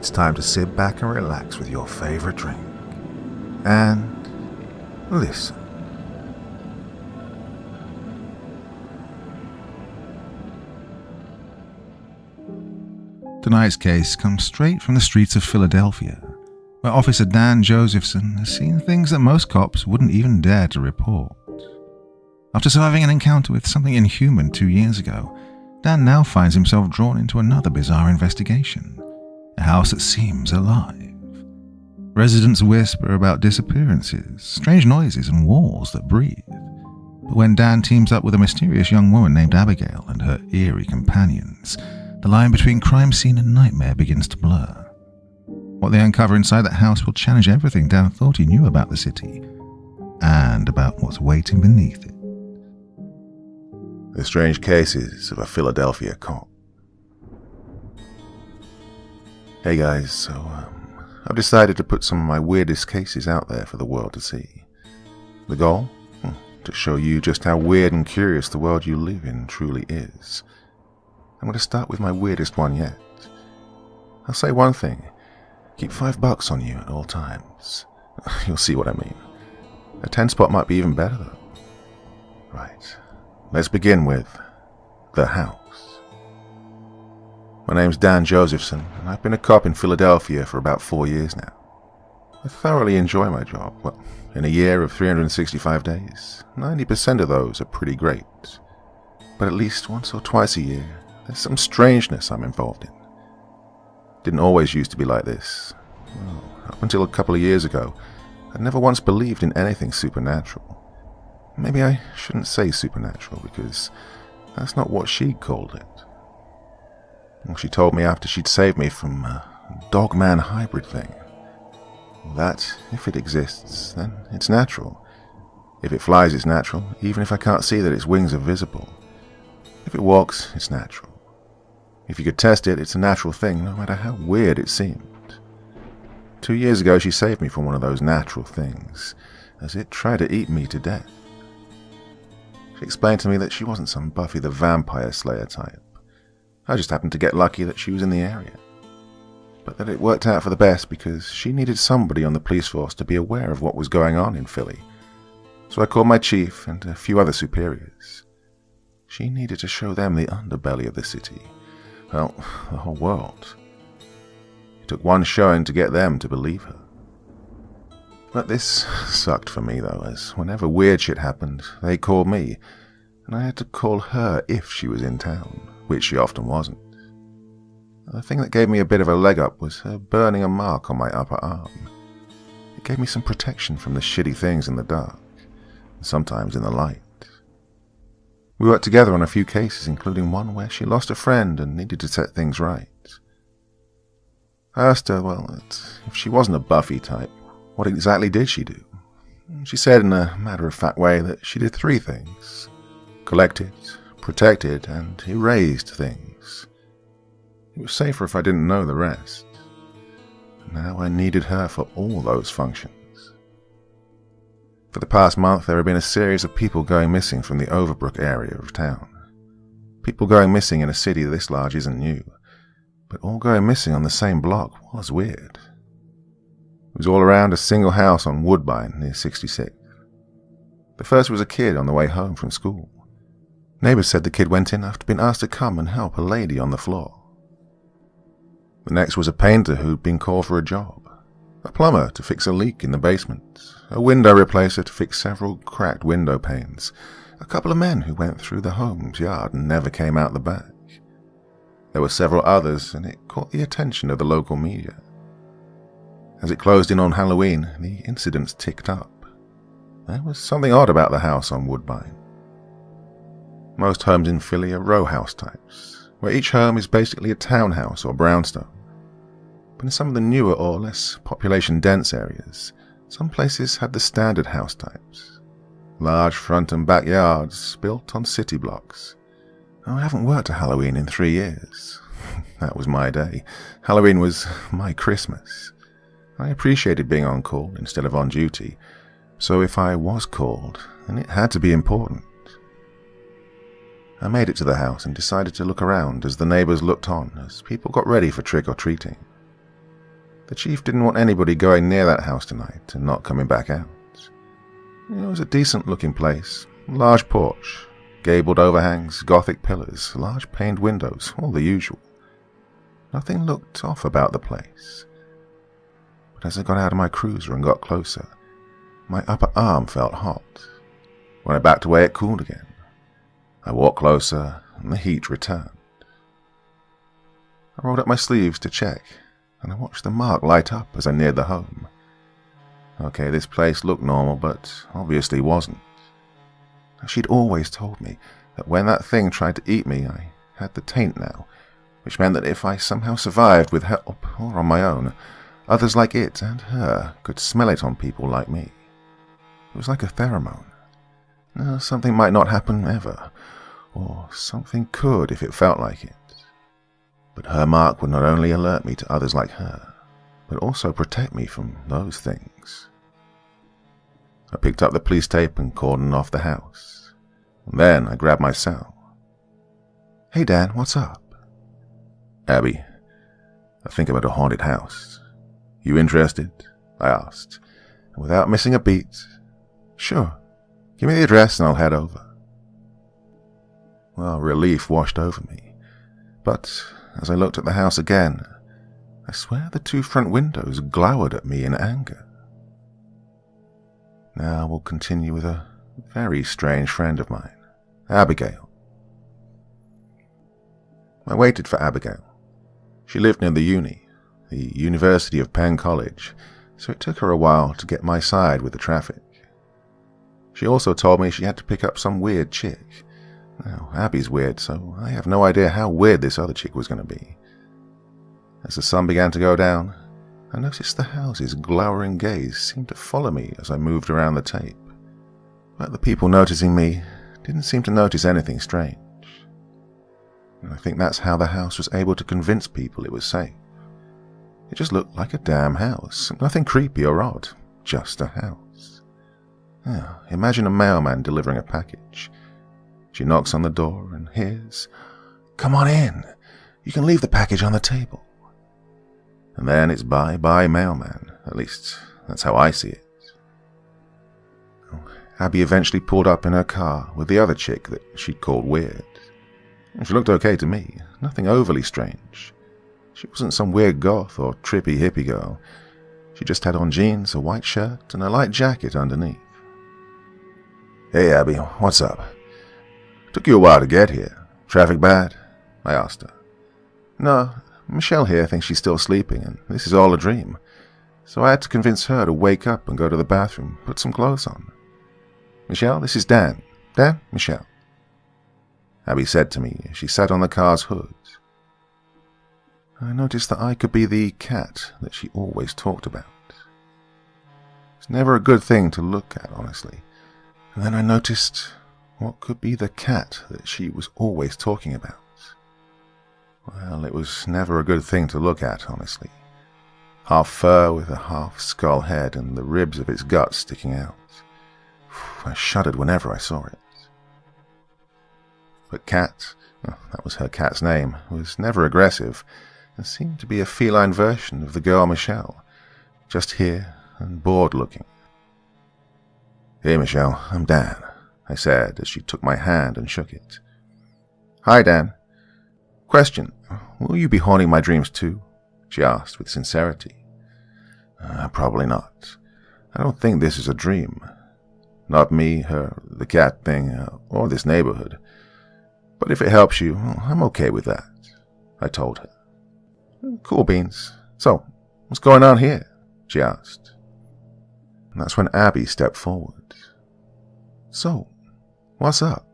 it's time to sit back and relax with your favorite drink. And listen. Tonight's case comes straight from the streets of Philadelphia, where Officer Dan Josephson has seen things that most cops wouldn't even dare to report. After surviving an encounter with something inhuman 2 years ago, Dan now finds himself drawn into another bizarre investigation, a house that seems alive. Residents whisper about disappearances, strange noises, and walls that breathe. But when Dan teams up with a mysterious young woman named Abigail and her eerie companions, the line between crime scene and nightmare begins to blur. What they uncover inside that house will challenge everything Dan thought he knew about the city, and about what's waiting beneath it. The Strange Cases of a Philadelphia Cop. Hey guys, so I've decided to put some of my weirdest cases out there for the world to see. The goal? To show you just how weird and curious the world you live in truly is. I'm going to start with my weirdest one yet. I'll say one thing. Keep $5 on you at all times. You'll see what I mean. A 10 spot might be even better though. Right. Let's begin with the house. My name's Dan Josephson, and I've been a cop in Philadelphia for about 4 years now. I thoroughly enjoy my job. Well, in a year of 365 days, 90% of those are pretty great. But at least once or twice a year, there's some strangeness I'm involved in. Didn't always used to be like this. Well, up until a couple of years ago, I'd never once believed in anything supernatural. Maybe I shouldn't say supernatural, because that's not what she called it. Well, she told me after she'd saved me from a dog-man hybrid thing. That, if it exists, then it's natural. If it flies, it's natural, even if I can't see that its wings are visible. If it walks, it's natural. If you could test it, it's a natural thing, no matter how weird it seemed. 2 years ago, she saved me from one of those natural things, as it tried to eat me to death. She explained to me that she wasn't some Buffy the Vampire Slayer type. I just happened to get lucky that she was in the area. But that it worked out for the best because she needed somebody on the police force to be aware of what was going on in Philly. So I called my chief and a few other superiors. She needed to show them the underbelly of the city. Well, the whole world. It took one showing to get them to believe her. But this sucked for me though, as whenever weird shit happened, they called me, and I had to call her if she was in town, which she often wasn't. The thing that gave me a bit of a leg up was her burning a mark on my upper arm. It gave me some protection from the shitty things in the dark, and sometimes in the light. We worked together on a few cases, including one where she lost a friend and needed to set things right. I asked her, if she wasn't a Buffy type, what exactly did she do? She said in a matter-of-fact way that she did 3 things. Collected, protected, and erased things. It was safer if I didn't know the rest. Now I needed her for all those functions. For the past month, there have been a series of people going missing from the Overbrook area of town. People going missing in a city this large isn't new, but all going missing on the same block was weird. It was all around a single house on Woodbine near 66th. The first was a kid on the way home from school. Neighbors said the kid went in after being asked to come and help a lady on the floor. The next was a painter who'd been called for a job, a plumber to fix a leak in the basement, a window replacer to fix several cracked window panes, a couple of men who went through the home's yard and never came out the back. There were several others, and it caught the attention of the local media. As it closed in on Halloween, the incidents ticked up. There was something odd about the house on Woodbine. Most homes in Philly are row house types, where each home is basically a townhouse or brownstone. But in some of the newer or less population-dense areas, some places have the standard house types. Large front and backyards built on city blocks. I haven't worked a Halloween in 3 years. That was my day. Halloween was my Christmas. I appreciated being on call instead of on duty, so if I was called, then it had to be important. I made it to the house and decided to look around as the neighbors looked on as people got ready for trick-or-treating. The chief didn't want anybody going near that house tonight and not coming back out. It was a decent-looking place. Large porch, gabled overhangs, Gothic pillars, large paned windows, all the usual. Nothing looked off about the place. But as I got out of my cruiser and got closer, my upper arm felt hot. When I backed away, it cooled again. I walked closer, and the heat returned. I rolled up my sleeves to check, and I watched the mark light up as I neared the home. Okay, this place looked normal, but obviously wasn't. She'd always told me that when that thing tried to eat me, I had the taint now, which meant that if I somehow survived with help or on my own, others like it and her could smell it on people like me. It was like a pheromone. Something might not happen ever, or something could if it felt like it. But her mark would not only alert me to others like her, but also protect me from those things. I picked up the police tape and cordoned off the house. And then I grabbed my cell. "Hey Dan, what's up?" "Abby, I think I'm at a haunted house. You interested?" I asked, and without missing a beat, "Sure. Give me the address and I'll head over." Well, relief washed over me. But as I looked at the house again, I swear the 2 front windows glowered at me in anger. Now we'll continue with a very strange friend of mine, Abigail. I waited for Abigail. She lived near the the University of Penn College, so it took her a while to get my side with the traffic. She also told me she had to pick up some weird chick. Now, Abby's weird, so I have no idea how weird this other chick was going to be. As the sun began to go down, I noticed the house's glowering gaze seemed to follow me as I moved around the tape. But the people noticing me didn't seem to notice anything strange. And I think that's how the house was able to convince people it was safe. It just looked like a damn house, nothing creepy or odd, just a house. Imagine a mailman delivering a package. She knocks on the door and hears, "Come on in, you can leave the package on the table." And then it's bye-bye mailman, at least that's how I see it. Abby eventually pulled up in her car with the other chick that she'd called weird. She looked okay to me, nothing overly strange. She wasn't some weird goth or trippy hippie girl. She just had on jeans, a white shirt, and a light jacket underneath. "Hey Abby, what's up? Took you a while to get here. Traffic bad?" I asked her. "No, Michelle here thinks she's still sleeping and this is all a dream. So I had to convince her to wake up and go to the bathroom, put some clothes on. Michelle, this is Dan. Dan, Michelle." Abby said to me as she sat on the car's hood. I noticed that I could be the cat that she always talked about. It's never a good thing to look at, honestly. And then I noticed what could be the cat that she was always talking about. Well, it was never a good thing to look at, honestly. Half fur with a half skull head and the ribs of its guts sticking out. I shuddered whenever I saw it. But Cat, that was her cat's name, was never aggressive and seemed to be a feline version of the girl Michelle, just here and bored looking. "Hey Michelle, I'm Dan," I said as she took my hand and shook it. "Hi Dan. Question, will you be haunting my dreams too?" she asked with sincerity. Probably not. I don't think this is a dream. Not me, her, the cat thing, or this neighborhood. But if it helps you, I'm okay with that," I told her. "Cool beans. So, what's going on here?" she asked. And that's when Abby stepped forward. "So, what's up?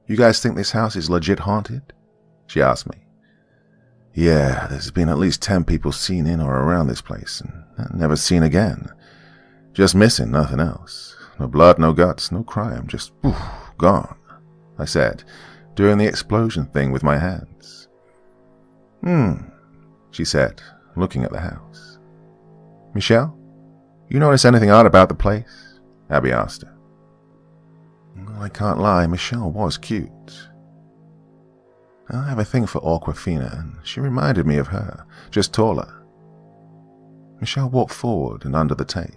You guys think this house is legit haunted?" she asked me. "Yeah, there's been at least 10 people seen in or around this place, and never seen again. Just missing, nothing else. No blood, no guts, no crime, just gone," I said, doing the explosion thing with my hands. She said, looking at the house. "Michelle, you notice anything odd about the place?" Abby asked her. Well, I can't lie, Michelle was cute. I have a thing for Awkwafina, and she reminded me of her, just taller. Michelle walked forward and under the tape.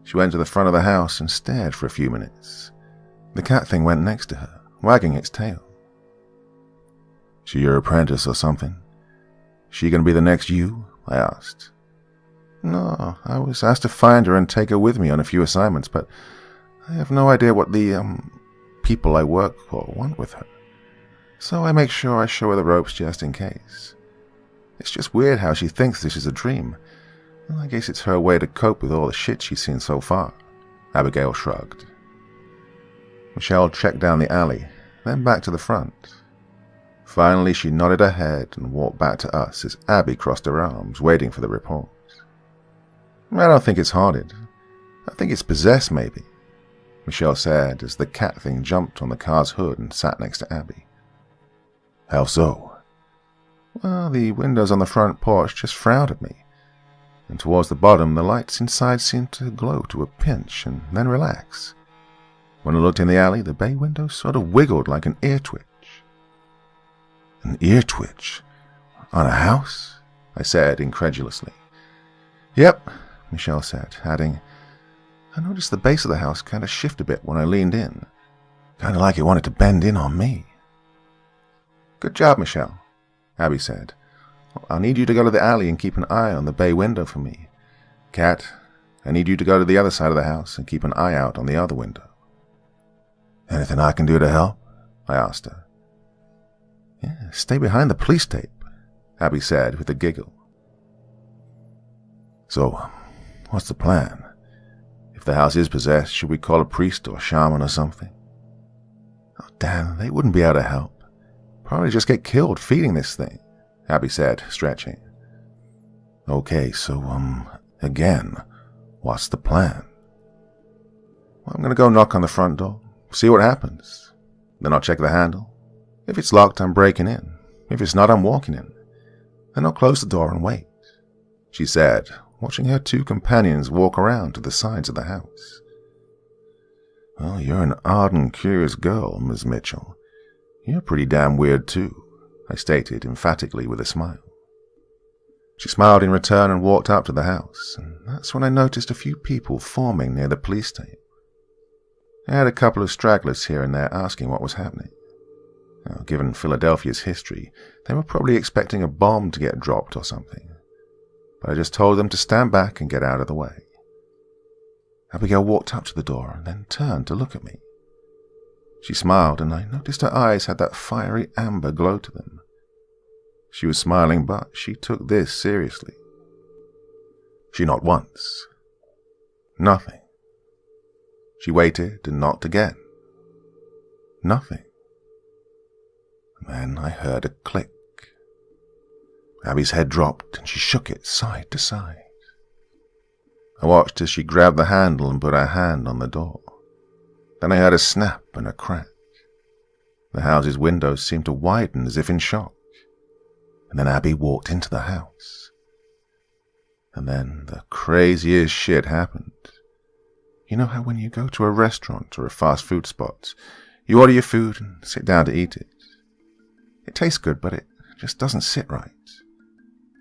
She went to the front of the house and stared for a few minutes. The cat thing went next to her, wagging its tail. "She your apprentice or something? She gonna be the next you?" I asked. "No, I was asked to find her and take her with me on a few assignments, but I have no idea what the, people I work for want with her. So I make sure I show her the ropes just in case. It's just weird how she thinks this is a dream. Well, I guess it's her way to cope with all the shit she's seen so far." Abigail shrugged. Michelle checked down the alley, then back to the front. Finally, she nodded her head and walked back to us as Abby crossed her arms, waiting for the report. "I don't think it's haunted. I think it's possessed, maybe," Michelle said as the cat thing jumped on the car's hood and sat next to Abby. "How so?" "Well, the windows on the front porch just frowned at me, and towards the bottom the lights inside seemed to glow to a pinch and then relax. When I looked in the alley, the bay window sort of wiggled like an ear twitch." "An ear twitch? On a house?" I said incredulously. "Yep," Michelle said, adding, "I noticed the base of the house kind of shift a bit when I leaned in, kind of like it wanted to bend in on me." "Good job, Michelle," Abby said. "I'll need you to go to the alley and keep an eye on the bay window for me. Kat, I need you to go to the other side of the house and keep an eye out on the other window." "Anything I can do to help?" I asked her. "Yeah, stay behind the police tape," Abby said with a giggle. "So, what's the plan? If the house is possessed, should we call a priest or shaman or something?" "Oh, Dan, they wouldn't be able to help. Probably just get killed feeding this thing," Abby said, stretching. "Okay, so, again, what's the plan?" "Well, I'm going to go knock on the front door, see what happens. Then I'll check the handle. If it's locked, I'm breaking in. If it's not, I'm walking in. Then I'll close the door and wait," she said, watching her two companions walk around to the sides of the house. "Well, you're an odd and curious girl, Miss Mitchell. You're pretty damn weird, too," I stated emphatically with a smile. She smiled in return and walked up to the house, and that's when I noticed a few people forming near the police tape. I had a couple of stragglers here and there asking what was happening. Now, given Philadelphia's history, they were probably expecting a bomb to get dropped or something, but I just told them to stand back and get out of the way. Abigail walked up to the door and then turned to look at me. She smiled, and I noticed her eyes had that fiery amber glow to them. She was smiling, but she took this seriously. She knocked once. Nothing. She waited and knocked again. Nothing. Then I heard a click. Abby's head dropped and she shook it side to side. I watched as she grabbed the handle and put her hand on the door. Then I heard a snap and a crack. The house's windows seemed to widen as if in shock. And then Abby walked into the house. And then the craziest shit happened. You know how when you go to a restaurant or a fast food spot, you order your food and sit down to eat it? It tastes good, but it just doesn't sit right.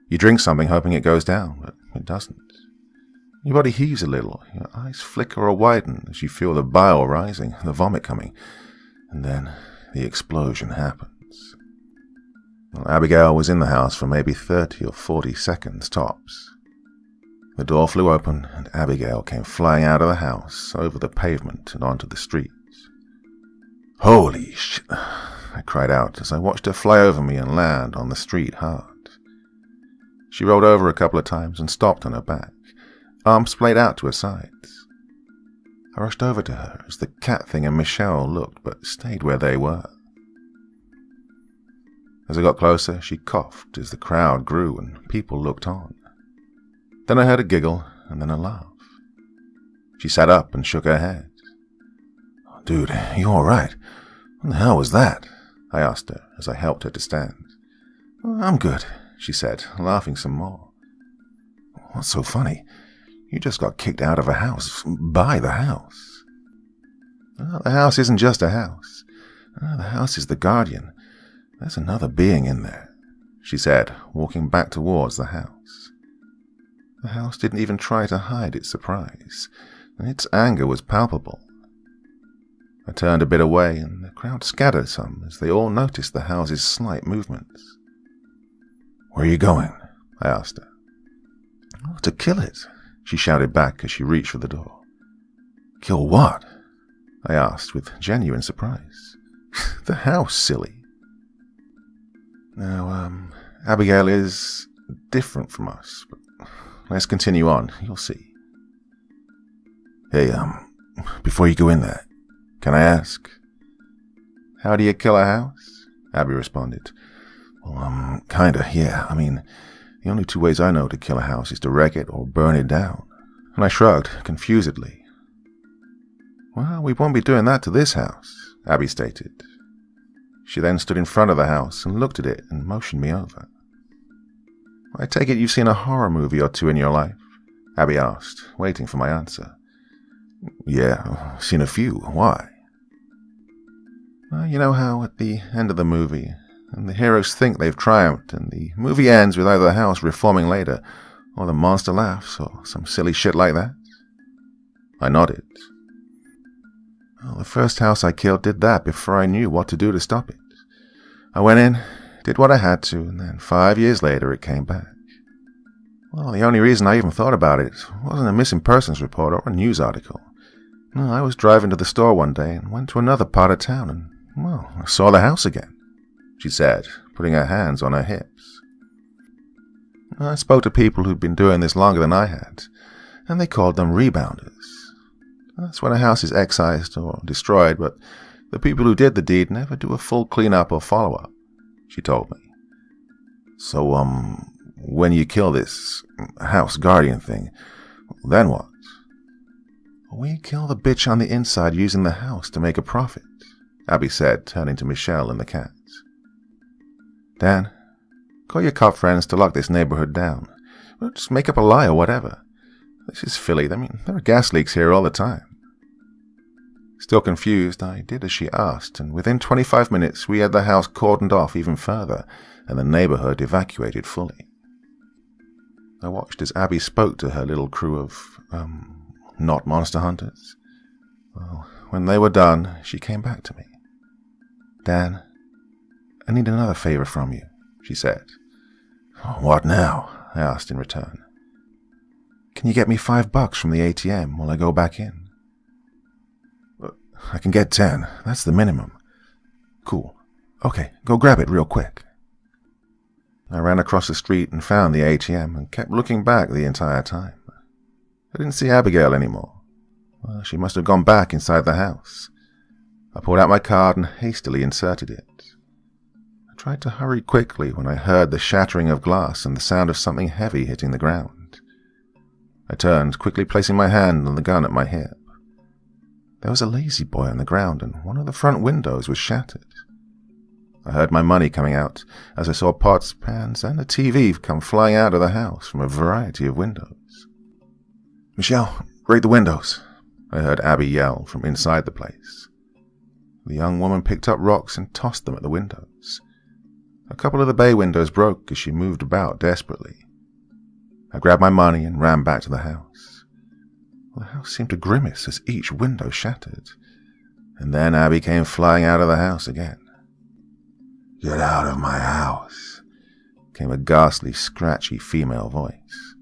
You drink something hoping it goes down, but it doesn't. Your body heaves a little, your eyes flicker or widen as you feel the bile rising, the vomit coming, and then the explosion happens. Well, Abigail was in the house for maybe 30 or 40 seconds tops. The door flew open and Abigail came flying out of the house, over the pavement and onto the street. "Holy shit!" I cried out as I watched her fly over me and land on the street hard. She rolled over a couple of times and stopped on her back, arms splayed out to her sides. I rushed over to her as the cat thing and Michelle looked but stayed where they were. As I got closer, she coughed as the crowd grew and people looked on. Then I heard a giggle and then a laugh. She sat up and shook her head. "Dude, you all right? What the hell was that?" I asked her as I helped her to stand. "I'm good," she said, laughing some more. "What's so funny? You just got kicked out of a house, by the house." "The house isn't just a house. The house is the guardian. There's another being in there," she said, walking back towards the house. The house didn't even try to hide its surprise, and its anger was palpable. I turned a bit away, and the crowd scattered some as they all noticed the house's slight movements. "Where are you going?" I asked her. "Oh, to kill it," she shouted back as she reached for the door. "Kill what?" I asked with genuine surprise. "The house, silly." Now, Abigail is different from us, but let's continue on, you'll see. "Hey, before you go in there, can I ask?" "How do you kill a house?" Abby responded. "Well, kinda, yeah. I mean, the only two ways I know to kill a house is to wreck it or burn it down." And I shrugged, confusedly. "Well, we won't be doing that to this house," Abby stated. She then stood in front of the house and looked at it and motioned me over. "I take it you've seen a horror movie or two in your life?" Abby asked, waiting for my answer. "Yeah, I've seen a few. Why?" "Well, you know how at the end of the movie, and the heroes think they've triumphed, and the movie ends with either the house reforming later, or the monster laughs, or some silly shit like that?" I nodded. "Well, the first house I killed did that before I knew what to do to stop it. I went in, did what I had to, and then 5 years later it came back. Well, the only reason I even thought about it wasn't a missing persons report or a news article. No, I was driving to the store one day and went to another part of town and, well, I saw the house again," she said, putting her hands on her hips. "I spoke to people who'd been doing this longer than I had, and they called them rebounders. That's when a house is excised or destroyed, but the people who did the deed never do a full cleanup or follow-up," she told me. "So, when you kill this house guardian thing, then what?" "We kill the bitch on the inside using the house to make a profit," Abby said, turning to Michelle and the cats. "Dan, call your cop friends to lock this neighborhood down. Or just make up a lie or whatever. This is Philly. I mean, there are gas leaks here all the time." Still confused, I did as she asked, and within 25 minutes we had the house cordoned off even further, and the neighborhood evacuated fully. I watched as Abby spoke to her little crew of, not monster hunters. Well, when they were done, she came back to me. "Dan, I need another favor from you," she said. "What now?" I asked in return. "Can you get me $5 from the ATM while I go back in?" "I can get 10. That's the minimum." "Cool. Okay, go grab it real quick." I ran across the street and found the ATM and kept looking back the entire time. I didn't see Abigail anymore. Well, she must have gone back inside the house. I pulled out my card and hastily inserted it. I tried to hurry quickly when I heard the shattering of glass and the sound of something heavy hitting the ground. I turned, quickly placing my hand on the gun at my hip. There was a lazy boy on the ground, and one of the front windows was shattered. I heard my money coming out as I saw pots, pans, and a TV come flying out of the house from a variety of windows. "Michelle, break the windows," I heard Abby yell from inside the place. The young woman picked up rocks and tossed them at the windows. A couple of the bay windows broke as she moved about desperately. I grabbed my money and ran back to the house. The house seemed to grimace as each window shattered, and then Abby came flying out of the house again. "Get out of my house," came a ghastly, scratchy female voice.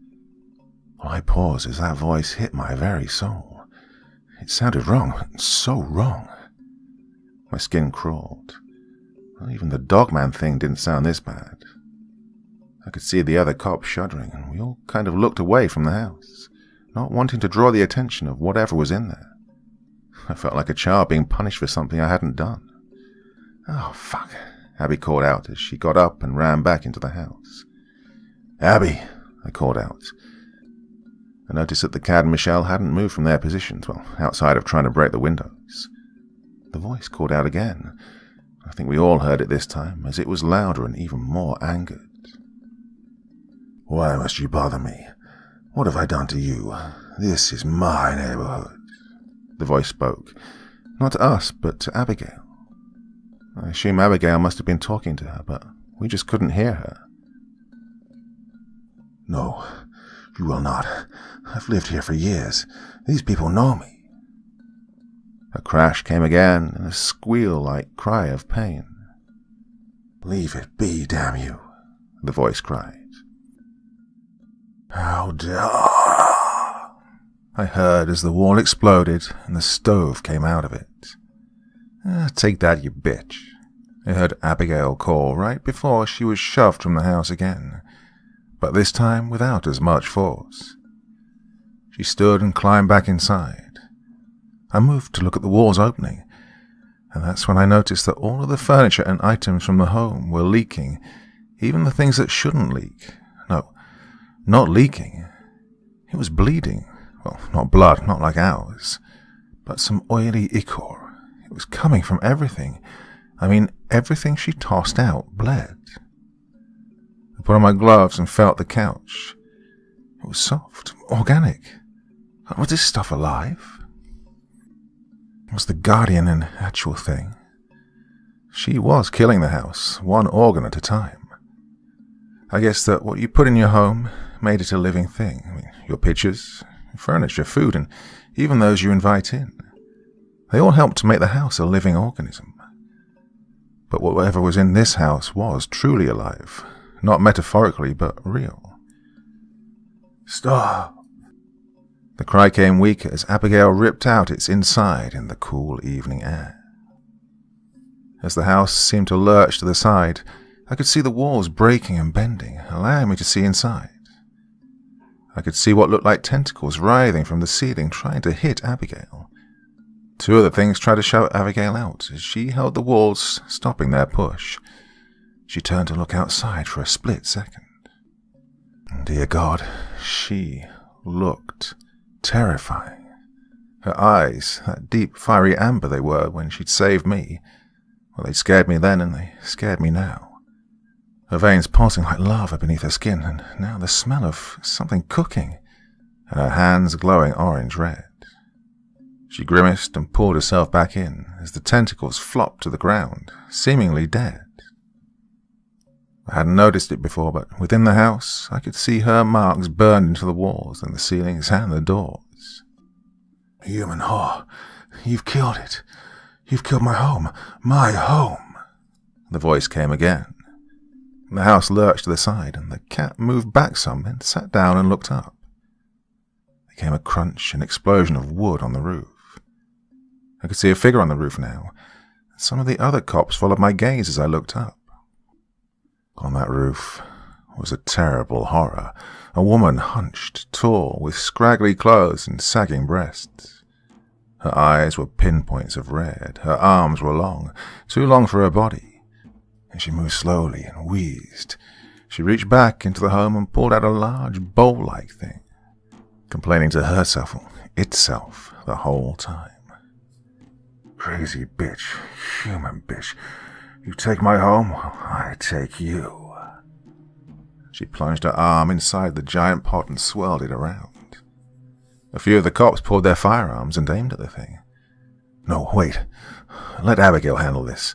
I paused as that voice hit my very soul. It sounded wrong, so wrong. My skin crawled. Even the dogman thing didn't sound this bad. I could see the other cops shuddering, and we all kind of looked away from the house, not wanting to draw the attention of whatever was in there. I felt like a child being punished for something I hadn't done. "Oh, fuck," Abby called out as she got up and ran back into the house. "Abby," I called out. I noticed that the Cad and Michelle hadn't moved from their positions, well, outside of trying to break the windows. The voice called out again. I think we all heard it this time, as it was louder and even more angered. "Why must you bother me? What have I done to you? This is my neighborhood." The voice spoke, not to us, but to Abigail. I assume Abigail must have been talking to her, but we just couldn't hear her. "No, You will not. I've lived here for years. These people know me. A crash came again, and a squeal-like cry of pain. Leave it be, damn you, the voice cried. How dare... I heard as the wall exploded and the stove came out of it. Take that, you bitch. I heard Abigail call right before she was shoved from the house again, but this time without as much force. She stood and climbed back inside. I moved to look at the walls opening, and that's when I noticed that all of the furniture and items from the home were leaking, even the things that shouldn't leak. No, not leaking. It was bleeding. Well, not blood, not like ours, but some oily ichor. It was coming from everything. I mean, everything she tossed out bled. I put on my gloves and felt the couch. It was soft, organic. Was this stuff alive? Was the guardian an actual thing? She was killing the house, one organ at a time. I guess that what you put in your home made it a living thing. I mean, your pictures, furniture, food, and even those you invite in. They all help to make the house a living organism. But whatever was in this house was truly alive, not metaphorically, but real. Stop! The cry came weaker as Abigail ripped out its inside in the cool evening air. As the house seemed to lurch to the side, I could see the walls breaking and bending, allowing me to see inside. I could see what looked like tentacles writhing from the ceiling, trying to hit Abigail. Two of the things tried to shove Abigail out as she held the walls, stopping their push. She turned to look outside for a split second. Dear God, she looked terrifying. Her eyes, that deep, fiery amber they were when she'd saved me, well, they scared me then and they scared me now. Her veins pulsing like lava beneath her skin, and now the smell of something cooking, and her hands glowing orange-red. She grimaced and pulled herself back in as the tentacles flopped to the ground, seemingly dead. I hadn't noticed it before, but within the house I could see her marks burned into the walls and the ceilings and the doors. Human whore, you've killed it. You've killed my home. My home. The voice came again. The house lurched to the side, and the cat moved back some, then sat down and looked up. There came a crunch and explosion of wood on the roof. I could see a figure on the roof now. Some of the other cops followed my gaze as I looked up. On that roof was a terrible horror. A woman hunched, tall, with scraggly clothes and sagging breasts. Her eyes were pinpoints of red. Her arms were long, too long for her body. And she moved slowly and wheezed. She reached back into the home and pulled out a large bowl-like thing, complaining to herself, itself, the whole time. Crazy bitch, human bitch. You take my home, I take you. She plunged her arm inside the giant pot and swirled it around. A few of the cops pulled their firearms and aimed at the thing. No, wait. Let Abigail handle this.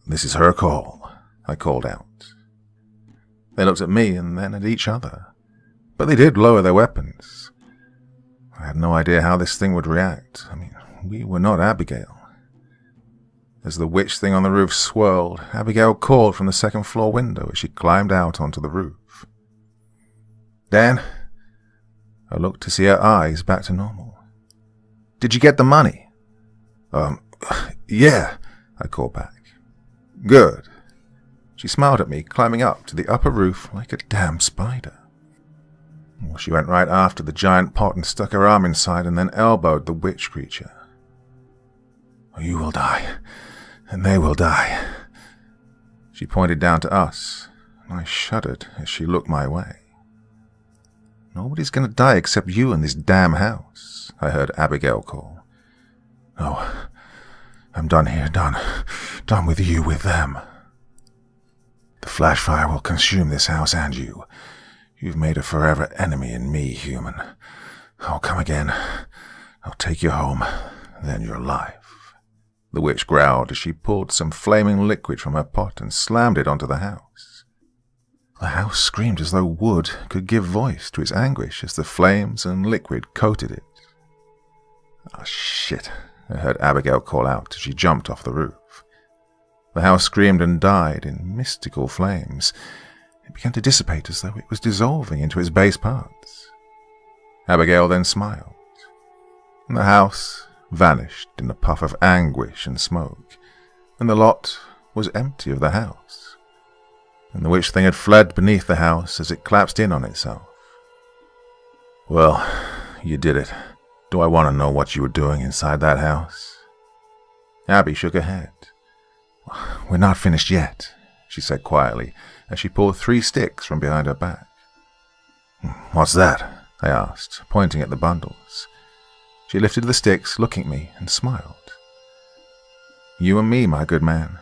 This is her call, I called out. They looked at me and then at each other, but they did lower their weapons. I had no idea how this thing would react. I mean, we were not Abigail. As the witch thing on the roof swirled, Abigail called from the second-floor window as she climbed out onto the roof. Dan? I looked to see her eyes back to normal. Did you get the money? Yeah, I called back. Good. She smiled at me, climbing up to the upper roof like a damn spider. Well, she went right after the giant pot and stuck her arm inside and then elbowed the witch creature. You will die, and they will die. She pointed down to us, and I shuddered as she looked my way. Nobody's going to die except you in this damn house, I heard Abigail call. No, I'm done here, done. Done with you, with them. The flash fire will consume this house and you. You've made a forever enemy in me, human. I'll come again. I'll take you home, then your life. The witch growled as she pulled some flaming liquid from her pot and slammed it onto the house. The house screamed as though wood could give voice to its anguish as the flames and liquid coated it. "Oh, shit," I heard Abigail call out as she jumped off the roof. The house screamed and died in mystical flames. It began to dissipate as though it was dissolving into its base parts. Abigail then smiled, and the house vanished in a puff of anguish and smoke, and the lot was empty of the house, and the witch thing had fled beneath the house as it collapsed in on itself. "Well, you did it. Do I want to know what you were doing inside that house?" Abby shook her head. "We're not finished yet," she said quietly, as she pulled 3 sticks from behind her back. "What's that?" I asked, pointing at the bundles. She lifted the sticks, looking at me, and smiled. "You and me, my good man.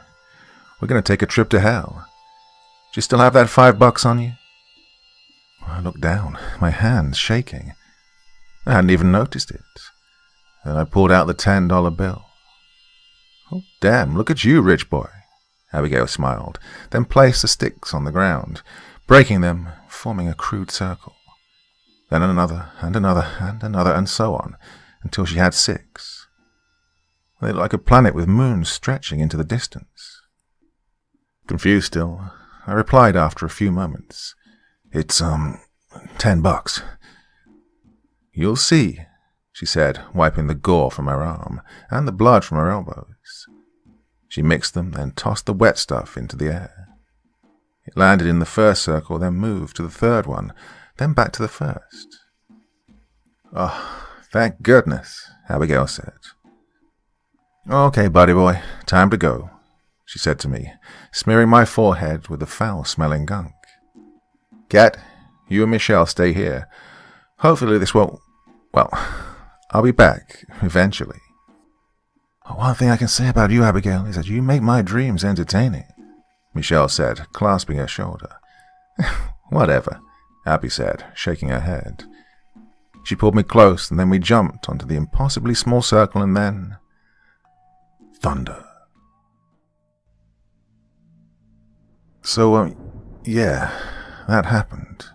We're going to take a trip to hell. Do you still have that $5 on you?" I looked down, my hands shaking. I hadn't even noticed it. Then I pulled out the $10 bill. "Oh, damn, look at you, rich boy." Abigail smiled, then placed the sticks on the ground, breaking them, forming a crude circle. Then another, and another, and another, and so on, until she had 6. They looked like a planet with moons stretching into the distance. Confused still, I replied after a few moments, "It's, $10. "You'll see," she said, wiping the gore from her arm and the blood from her elbows. She mixed them, then tossed the wet stuff into the air. It landed in the first circle, then moved to the 3rd one, then back to the first. "Oh, thank goodness," Abigail said. "Okay, buddy boy, time to go," she said to me, smearing my forehead with the foul-smelling gunk. "Cat, you and Michelle stay here. Hopefully this won't... Well, I'll be back, eventually." "One thing I can say about you, Abigail, is that you make my dreams entertaining," Michelle said, clasping her shoulder. "Whatever," Abby said, shaking her head. She pulled me close, and then we jumped onto the impossibly small circle, and then... thunder. So, yeah, that happened.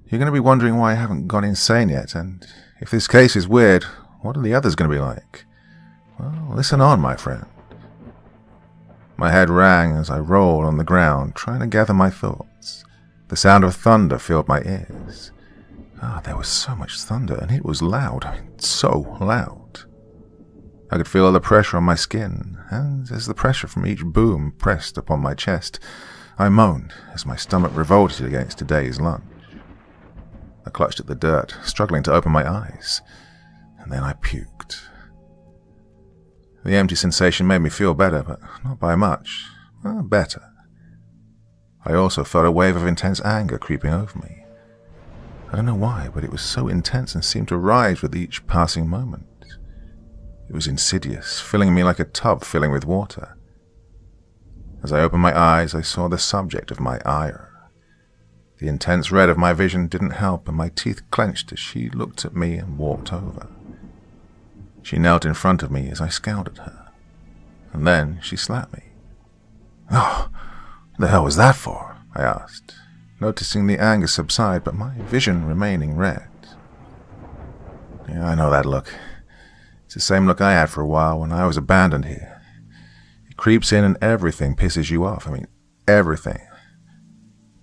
You're going to be wondering why I haven't gone insane yet, and if this case is weird, what are the others going to be like? Well, listen on, my friend. My head rang as I rolled on the ground, trying to gather my thoughts. The sound of thunder filled my ears. There was so much thunder, and it was loud. So loud. I could feel the pressure on my skin, and as the pressure from each boom pressed upon my chest, I moaned as my stomach revolted against today's lunch. I clutched at the dirt, struggling to open my eyes, and then I puked. The empty sensation made me feel better, but not by much. Better. I also felt a wave of intense anger creeping over me. I don't know why, but it was so intense and seemed to rise with each passing moment. It was insidious, filling me like a tub filling with water. As I opened my eyes, I saw the subject of my ire. The intense red of my vision didn't help, and my teeth clenched as she looked at me and walked over. She knelt in front of me as I scowled at her, and then she slapped me. "Oh, what the hell was that for?" I asked, noticing the anger subside, but my vision remaining red. "Yeah, I know that look. It's the same look I had for a while when I was abandoned here. It creeps in and everything pisses you off. Everything.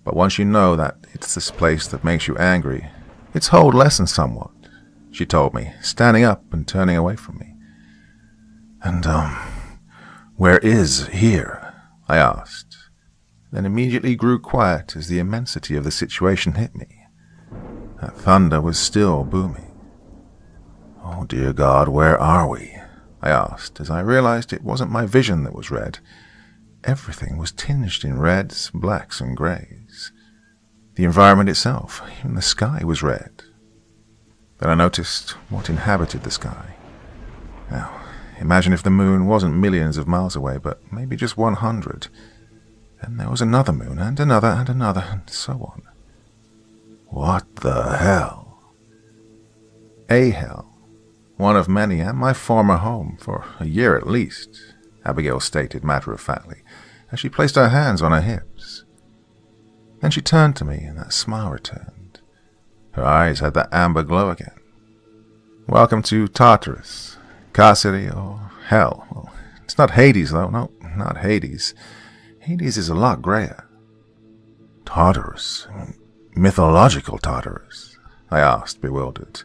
But once you know that it's this place that makes you angry, its hold lessens somewhat," she told me, standing up and turning away from me. "And, where is here?" I asked, then immediately grew quiet as the immensity of the situation hit me. That thunder was still booming. "Oh, dear God, where are we?" I asked, as I realized it wasn't my vision that was red. Everything was tinged in reds, blacks, and grays. The environment itself, even the sky, was red. Then I noticed what inhabited the sky. Now, imagine if the moon wasn't millions of miles away, but maybe just 100. Then there was another moon, and another, and another, and so on. What the hell? A hell. One of many, and my former home, for a year at least, Abigail stated matter-of-factly, as she placed her hands on her hips. Then she turned to me, and that smile returned. Her eyes had that amber glow again. "Welcome to Tartarus, Carceri, or Hell. Well, it's not Hades, though. No, not Hades. Hades is a lot grayer." "Tartarus? Mythological Tartarus?" I asked, bewildered,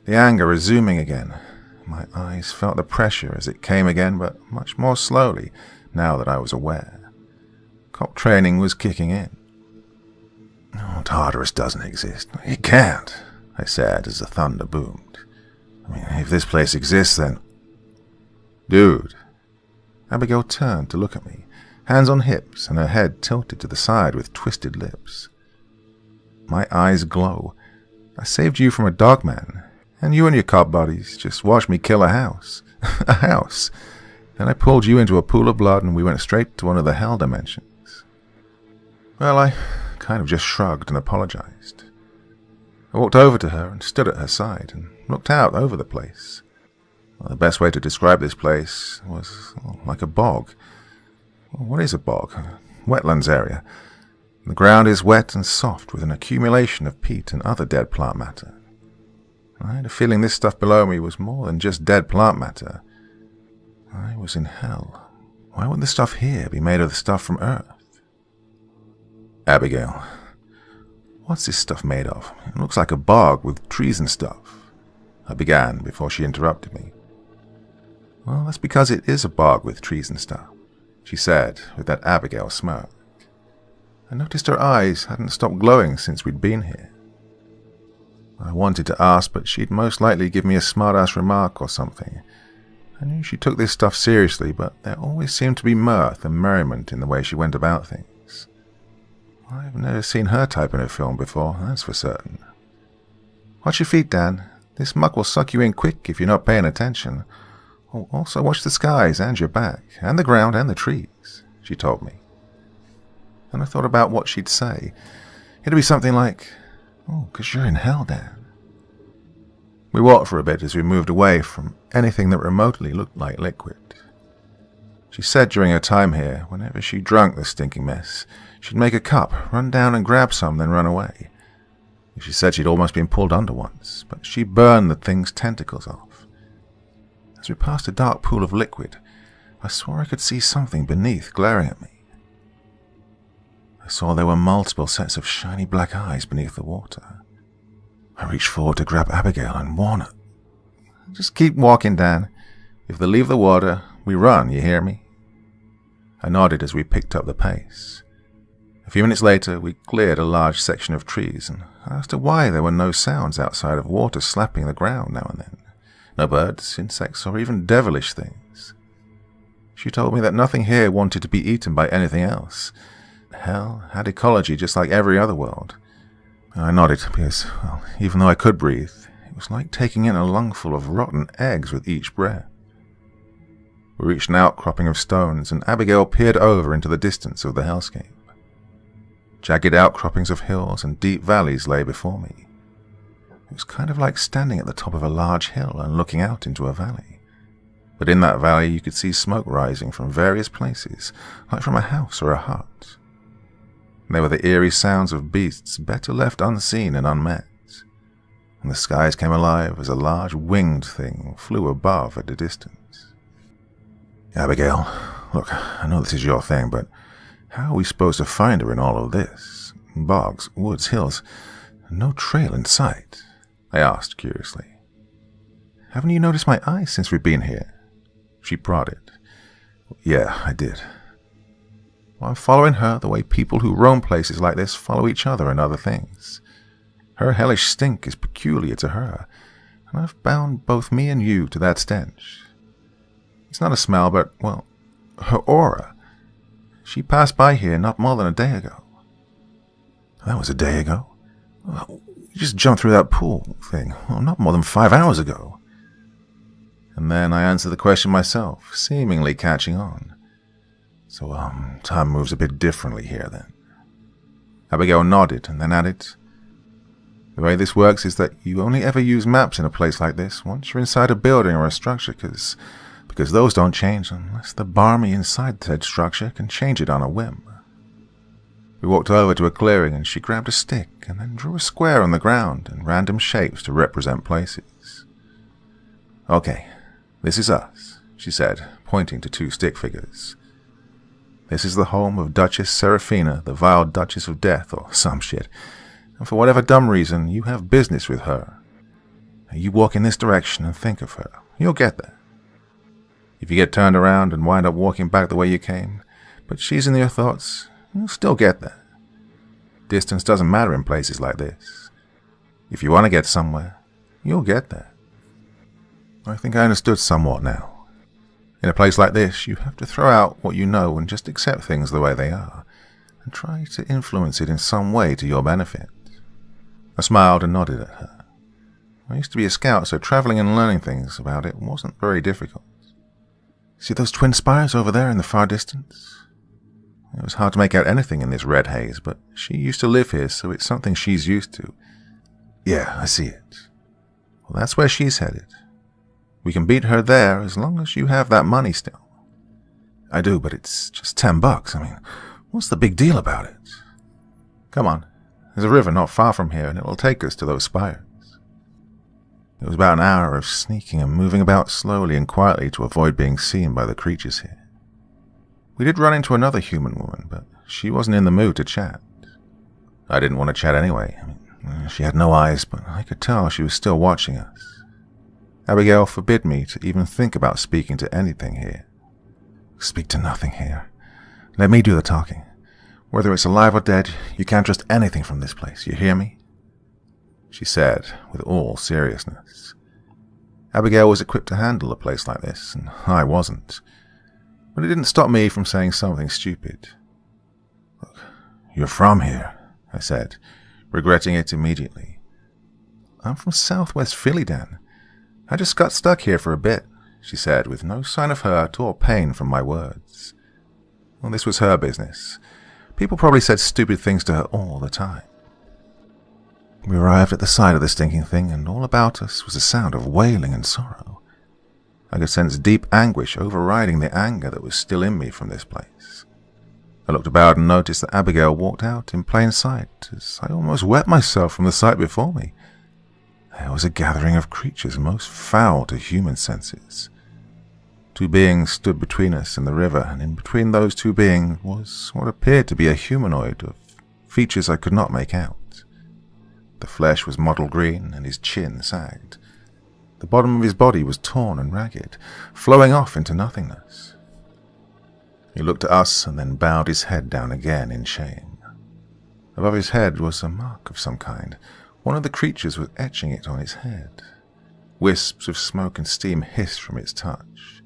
the anger resuming again. My eyes felt the pressure as it came again, but much more slowly now that I was aware. Cop training was kicking in. "Oh, Tartarus doesn't exist. It can't," I said as the thunder boomed. "I mean, if this place exists, then—" "Dude." Abigail turned to look at me, hands on hips and her head tilted to the side with twisted lips. My eyes glow. "I saved you from a dogman, and you and your cop buddies just watched me kill a house. A house. Then I pulled you into a pool of blood and we went straight to one of the hell dimensions." Well, I kind of just shrugged and apologized. I walked over to her and stood at her side and looked out over the place. Well, the best way to describe this place was like a bog. Well, what is a bog? A wetlands area. The ground is wet and soft with an accumulation of peat and other dead plant matter. I had a feeling this stuff below me was more than just dead plant matter. I was in hell. Why would the stuff here be made of the stuff from Earth? "Abigail, what's this stuff made of? It looks like a bog with trees and stuff," I began before she interrupted me. "Well, that's because it is a bog with trees and stuff," she said with that Abigail smirk. I noticed her eyes hadn't stopped glowing since we'd been here. I wanted to ask, but she'd most likely give me a smart-ass remark or something. I knew she took this stuff seriously, but there always seemed to be mirth and merriment in the way she went about things. I've never seen her type in a film before, that's for certain. "Watch your feet, Dan. This muck will suck you in quick if you're not paying attention. Oh, also watch the skies and your back, and the ground and the trees," she told me. And I thought about what she'd say. It'd be something like, "Oh, 'cause you're in hell, Dan." We walked for a bit as we moved away from anything that remotely looked like liquid. She said during her time here, whenever she drank this stinking mess, she'd make a cup, run down and grab some, then run away. She said she'd almost been pulled under once, but she burned the thing's tentacles off. As we passed a dark pool of liquid, I swore I could see something beneath glaring at me. I saw there were multiple sets of shiny black eyes beneath the water. I reached forward to grab Abigail and warn her. "Just keep walking, Dan. If they leave the water, we run, you hear me?" I nodded as we picked up the pace. A few minutes later, we cleared a large section of trees, and I asked her why there were no sounds outside of water slapping the ground now and then. No birds, insects, or even devilish things. She told me that nothing here wanted to be eaten by anything else. Hell had ecology just like every other world. I nodded because, well, even though I could breathe, it was like taking in a lungful of rotten eggs with each breath. We reached an outcropping of stones, and Abigail peered over into the distance of the hellscape. Jagged outcroppings of hills and deep valleys lay before me. It was kind of like standing at the top of a large hill and looking out into a valley. But in that valley you could see smoke rising from various places, like from a house or a hut. There were the eerie sounds of beasts better left unseen and unmet, and the skies came alive as a large winged thing flew above at a distance. "Abigail, look, I know this is your thing, but how are we supposed to find her in all of this? Bogs, woods, hills, no trail in sight," I asked curiously. "Haven't you noticed my eyes since we've been here?" She prodded. "Yeah, I did. Well, I'm following her the way people who roam places like this follow each other and other things. Her hellish stink is peculiar to her, and I've bound both me and you to that stench. It's not a smell, but, well, her aura. She passed by here not more than a day ago." "That was a day ago? Well, you just jumped through that pool thing. Well, not more than 5 hours ago." And then I answered the question myself, seemingly catching on. "So, time moves a bit differently here, then." Abigail nodded and then added, "The way this works is that you only ever use maps in a place like this once you're inside a building or a structure, because those don't change unless the barmy inside said structure can change it on a whim." We walked over to a clearing and she grabbed a stick and then drew a square on the ground and random shapes to represent places. "Okay, this is us," she said, pointing to 2 stick figures. "This is the home of Duchess Seraphina, the vile Duchess of Death, or some shit. And for whatever dumb reason, you have business with her. Now you walk in this direction and think of her. You'll get there. If you get turned around and wind up walking back the way you came, but she's in your thoughts, you'll still get there. Distance doesn't matter in places like this. If you want to get somewhere, you'll get there." I think I understood somewhat now. In a place like this, you have to throw out what you know and just accept things the way they are, and try to influence it in some way to your benefit. I smiled and nodded at her. I used to be a scout, so traveling and learning things about it wasn't very difficult. "See those twin spires over there in the far distance?" It was hard to make out anything in this red haze, but she used to live here, so it's something she's used to. "Yeah, I see it." "Well, that's where she's headed. We can beat her there as long as you have that money still." "I do, but it's just $10. I mean, what's the big deal about it?" "Come on. There's a river not far from here, and it will take us to those spires." It was about an hour of sneaking and moving about slowly and quietly to avoid being seen by the creatures here. We did run into another human woman, but she wasn't in the mood to chat. I didn't want to chat anyway. I mean, she had no eyes, but I could tell she was still watching us. Abigail forbid me to even think about speaking to anything here. "Speak to nothing here. Let me do the talking. Whether it's alive or dead, you can't trust anything from this place, you hear me?" she said with all seriousness. Abigail was equipped to handle a place like this, and I wasn't. But it didn't stop me from saying something stupid. "Look, you're from here," I said, regretting it immediately. "I'm from Southwest Philly, Dan. I just got stuck here for a bit," she said, with no sign of hurt or pain from my words. Well, this was her business. People probably said stupid things to her all the time. We arrived at the side of the stinking thing, and all about us was a sound of wailing and sorrow. I could sense deep anguish overriding the anger that was still in me from this place. I looked about and noticed that Abigail walked out in plain sight, as I almost wet myself from the sight before me. There was a gathering of creatures most foul to human senses. 2 beings stood between us and the river, and in between those 2 beings was what appeared to be a humanoid of features I could not make out. The flesh was mottled green, and his chin sagged. The bottom of his body was torn and ragged, flowing off into nothingness. He looked at us and then bowed his head down again in shame. Above his head was a mark of some kind. One of the creatures was etching it on his head. Wisps of smoke and steam hissed from its touch.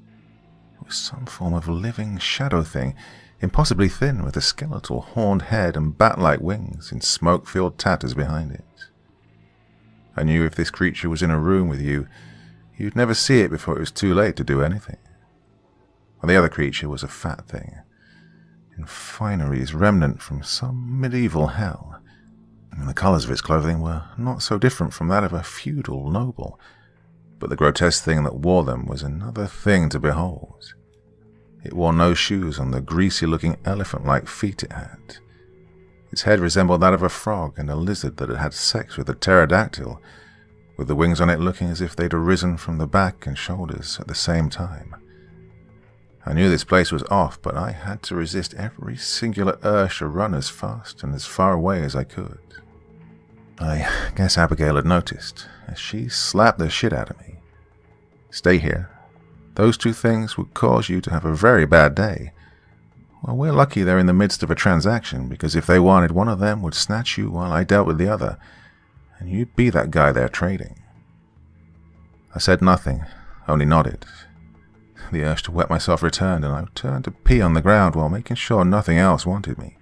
It was some form of living shadow thing, impossibly thin, with a skeletal horned head and bat-like wings in smoke-filled tatters behind it. I knew if this creature was in a room with you, you'd never see it before it was too late to do anything. And the other creature was a fat thing, in fineries remnant from some medieval hell, and the colours of its clothing were not so different from that of a feudal noble, but the grotesque thing that wore them was another thing to behold. It wore no shoes on the greasy-looking elephant-like feet it had. Its head resembled that of a frog and a lizard that had had sex with a pterodactyl, with the wings on it looking as if they'd arisen from the back and shoulders at the same time. I knew this place was off, but I had to resist every singular urge to run as fast and as far away as I could. I guess Abigail had noticed, as she slapped the shit out of me. "Stay here. Those 2 things would cause you to have a very bad day. Well, we're lucky they're in the midst of a transaction, because if they wanted, one of them would snatch you while I dealt with the other, and you'd be that guy they're trading." I said nothing, only nodded. The urge to wet myself returned, and I turned to pee on the ground while making sure nothing else wanted me.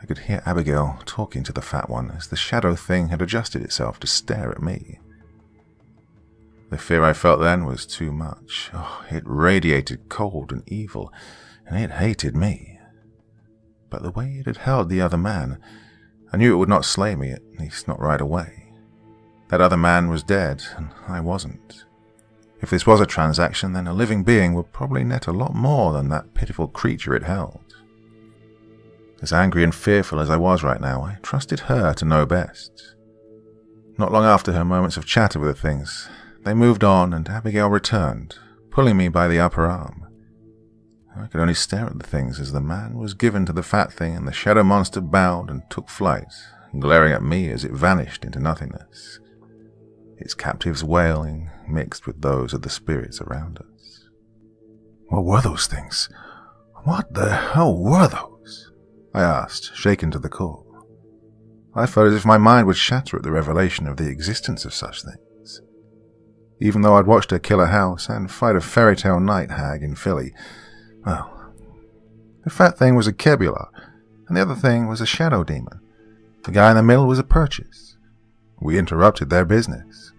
I could hear Abigail talking to the fat one as the shadow thing had adjusted itself to stare at me. The fear I felt then was too much. Oh, it radiated cold and evil, and it hated me. But the way it had held the other man, I knew it would not slay me, at least not right away. That other man was dead, and I wasn't. If this was a transaction, then a living being would probably net a lot more than that pitiful creature it held. As angry and fearful as I was right now, I trusted her to know best. Not long after her moments of chatter with the things, they moved on and Abigail returned, pulling me by the upper arm. I could only stare at the things as the man was given to the fat thing and the shadow monster bowed and took flight, glaring at me as it vanished into nothingness, its captives wailing mixed with those of the spirits around us. What were those things? What the hell were those? I asked, shaken to the core. I felt as if my mind would shatter at the revelation of the existence of such things. Even though I'd watched her kill a house and fight a fairy tale night hag in Philly, well, the fat thing was a Kebula, and the other thing was a shadow demon. The guy in the middle was a purchase. We interrupted their business.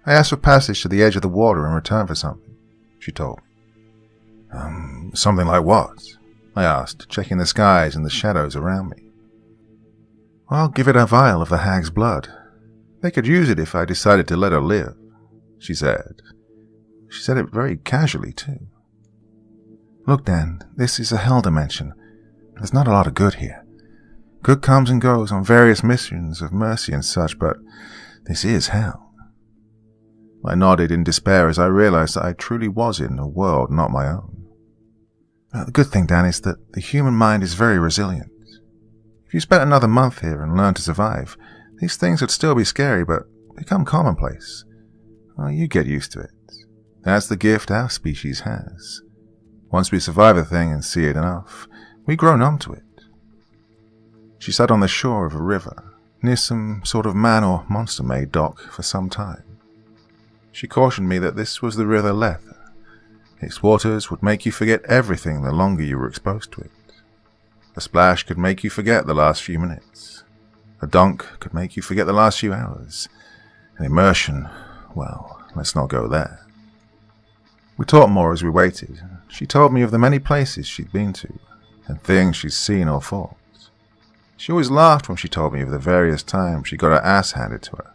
I asked for passage to the edge of the water in return for something, she told me. Something like what? I asked, checking the skies and the shadows around me. I'll give it a vial of the hag's blood. They could use it if I decided to let her live, she said. She said it very casually, too. Look, Dan, this is a hell dimension. There's not a lot of good here. Good comes and goes on various missions of mercy and such, but this is hell. I nodded in despair as I realized that I truly was in a world not my own. The good thing, Dan, is that the human mind is very resilient. If you spent another month here and learned to survive, these things would still be scary, but become commonplace. Oh, you get used to it. That's the gift our species has. Once we survive a thing and see it enough, we grow numb to it. She sat on the shore of a river, near some sort of man or monster-made dock for some time. She cautioned me that this was the river Lethe. Its waters would make you forget everything the longer you were exposed to it. A splash could make you forget the last few minutes. A dunk could make you forget the last few hours. An immersion, well, let's not go there. We talked more as we waited. She told me of the many places she'd been to, and things she'd seen or fought. She always laughed when she told me of the various times she got her ass handed to her.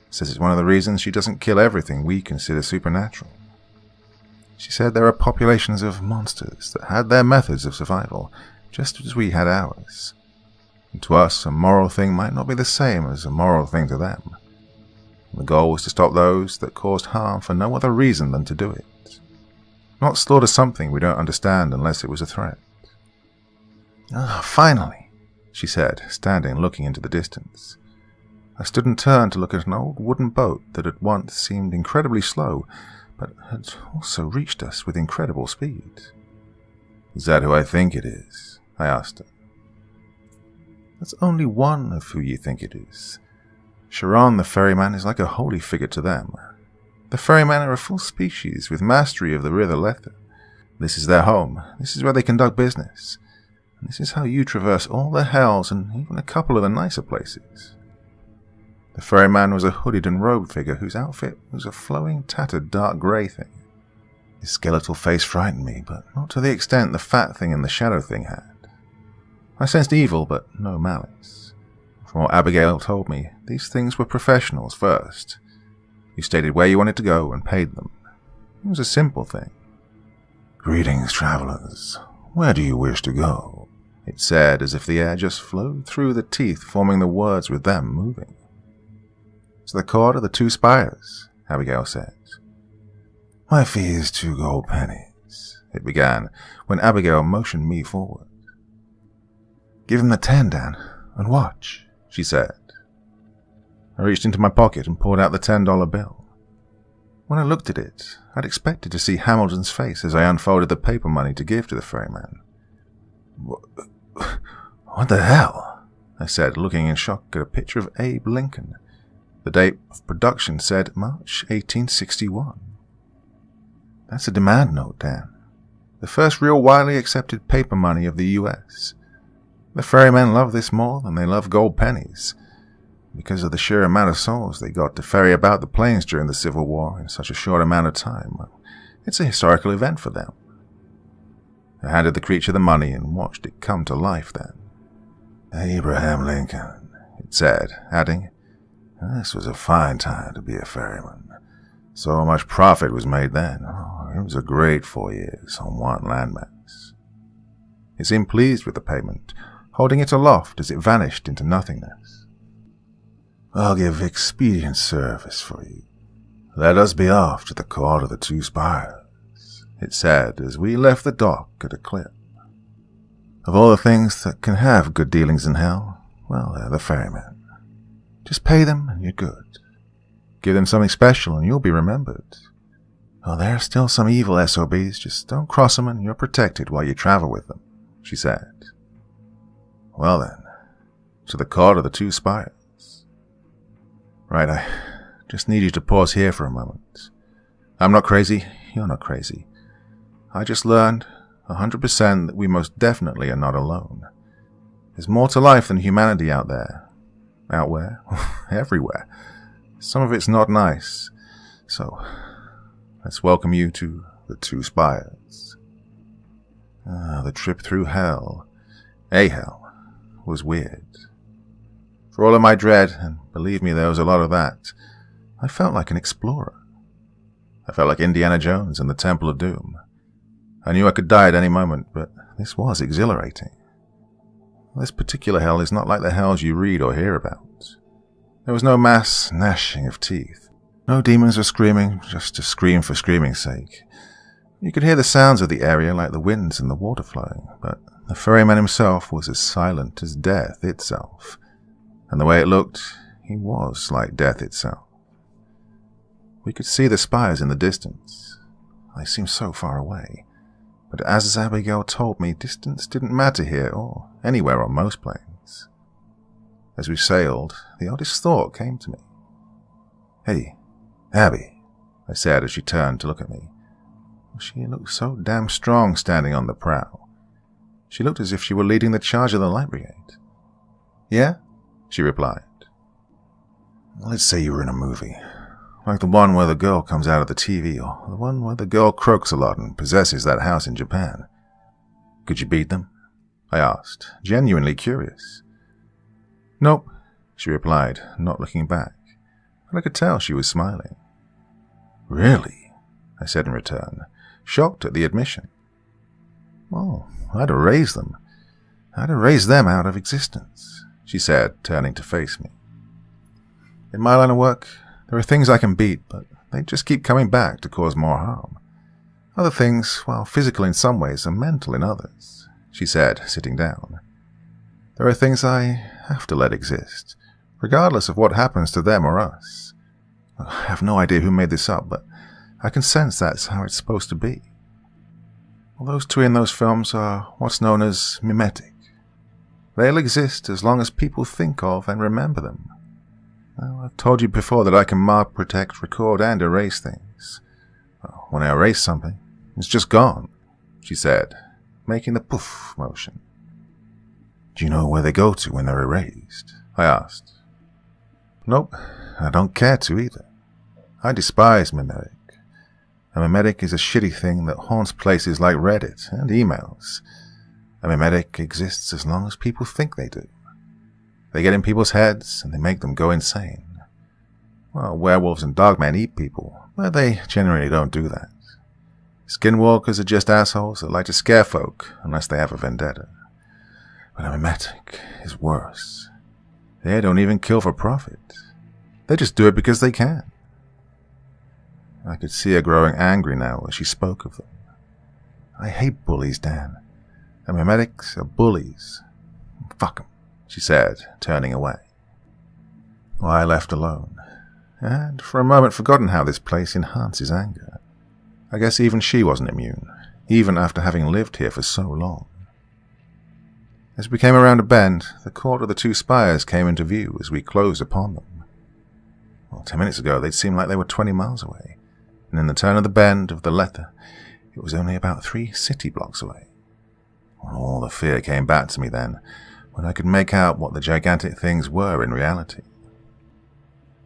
Says it's one of the reasons she doesn't kill everything we consider supernatural. She said there are populations of monsters that had their methods of survival, just as we had ours. And to us, a moral thing might not be the same as a moral thing to them. And the goal was to stop those that caused harm for no other reason than to do it. Not slaughter something we don't understand unless it was a threat. Finally, she said, standing looking into the distance. I stood and turned to look at an old wooden boat that at once seemed incredibly slow, but had also reached us with incredible speed. Is that who I think it is? I asked her. That's only one of who you think it is. Sharon the ferryman is like a holy figure to them. The ferrymen are a full species with mastery of the river Lethe. This is their home. This is where they conduct business. And this is how you traverse all the hells and even a couple of the nicer places. The ferryman was a hooded and robed figure whose outfit was a flowing, tattered, dark grey thing. His skeletal face frightened me, but not to the extent the fat thing and the shadow thing had. I sensed evil, but no malice. From what Abigail told me, these things were professionals first. You stated where you wanted to go and paid them. It was a simple thing. Greetings, travelers. Where do you wish to go? It said, as if the air just flowed through the teeth, forming the words with them moving. To the court of the 2 spires, Abigail said. My fee is 2 gold pennies, it began, when Abigail motioned me forward. Give him the 10, Dan, and watch, she said. I reached into my pocket and pulled out the $10 bill. When I looked at it, I'd expected to see Hamilton's face as I unfolded the paper money to give to the ferryman. What the hell? I said, looking in shock at a picture of Abe Lincoln. The date of production said March 1861. That's a demand note, Dan. The first real widely accepted paper money of the U.S. The ferrymen love this more than they love gold pennies, because of the sheer amount of souls they got to ferry about the plains during the Civil War in such a short amount of time. Well, it's a historical event for them. I handed the creature the money and watched it come to life then. Abraham Lincoln, it said, adding, this was a fine time to be a ferryman. So much profit was made then. Oh, it was a great 4 years on one landmass. He seemed pleased with the payment, holding it aloft as it vanished into nothingness. "I'll give expedient service for you. Let us be off to the Court of the Two Spires," it said as we left the dock at a clip. Of all the things that can have good dealings in hell, well, they're the ferrymen. Just pay them and you're good. Give them something special and you'll be remembered. Oh, there are still some evil SOBs, just don't cross them and you're protected while you travel with them, she said. Well then, to the Court of the Two Spires. Right, I just need you to pause here for a moment. I'm not crazy, you're not crazy. I just learned 100% that we most definitely are not alone. There's more to life than humanity out there. Out where? Everywhere. Some of it's not nice. So, let's welcome you to the Two Spires. The trip through hell, a hell, was weird. For all of my dread, and believe me, there was a lot of that, I felt like an explorer. I felt like Indiana Jones in the Temple of Doom. I knew I could die at any moment, but this was exhilarating. This particular hell is not like the hells you read or hear about. There was no mass gnashing of teeth. No demons were screaming just to scream for screaming's sake. You could hear the sounds of the area like the winds and the water flowing, but the ferryman himself was as silent as death itself. And the way it looked, he was like death itself. We could see the spires in the distance. They seemed so far away. But as Abigail told me, distance didn't matter here or anywhere on most planes. As we sailed, the oddest thought came to me. "Hey, Abby," I said as she turned to look at me. She looked so damn strong standing on the prow. She looked as if she were leading the charge of the light brigade. "Yeah?" she replied. "Let's say you were in a movie. Like the one where the girl comes out of the TV, or the one where the girl croaks a lot and possesses that house in Japan. Could you beat them?" I asked, genuinely curious. "Nope," she replied, not looking back, but I could tell she was smiling. "Really?" I said in return, shocked at the admission. "Oh, I'd erase them. I'd erase them out of existence," she said, turning to face me. "In my line of work, there are things I can beat, but they just keep coming back to cause more harm. Other things, while physical in some ways, are mental in others," she said, sitting down. "There are things I have to let exist, regardless of what happens to them or us. I have no idea who made this up, but I can sense that's how it's supposed to be. Well, those two in those films are what's known as mimetic. They'll exist as long as people think of and remember them. Well, I've told you before that I can mark, protect, record, and erase things. Well, when I erase something, it's just gone," she said, making the poof motion. "Do you know where they go to when they're erased?" I asked. "Nope, I don't care to either. I despise mimetic. A mimetic is a shitty thing that haunts places like Reddit and emails. A mimetic exists as long as people think they do. They get in people's heads, and they make them go insane. Well, werewolves and dogmen eat people, but they generally don't do that. Skinwalkers are just assholes that like to scare folk, unless they have a vendetta. But a mimetic is worse. They don't even kill for profit. They just do it because they can." I could see her growing angry now as she spoke of them. "I hate bullies, Dan. And mimetics are bullies. Fuck 'em," she said, turning away. Well, I left alone, and for a moment forgotten how this place enhances anger. I guess even she wasn't immune, even after having lived here for so long. As we came around a bend, the Court of the Two Spires came into view as we closed upon them. Well, 10 minutes ago they'd seemed like they were 20 miles away, and in the turn of the bend of the letter, it was only about 3 city blocks away. Well, all the fear came back to me then, when I could make out what the gigantic things were in reality.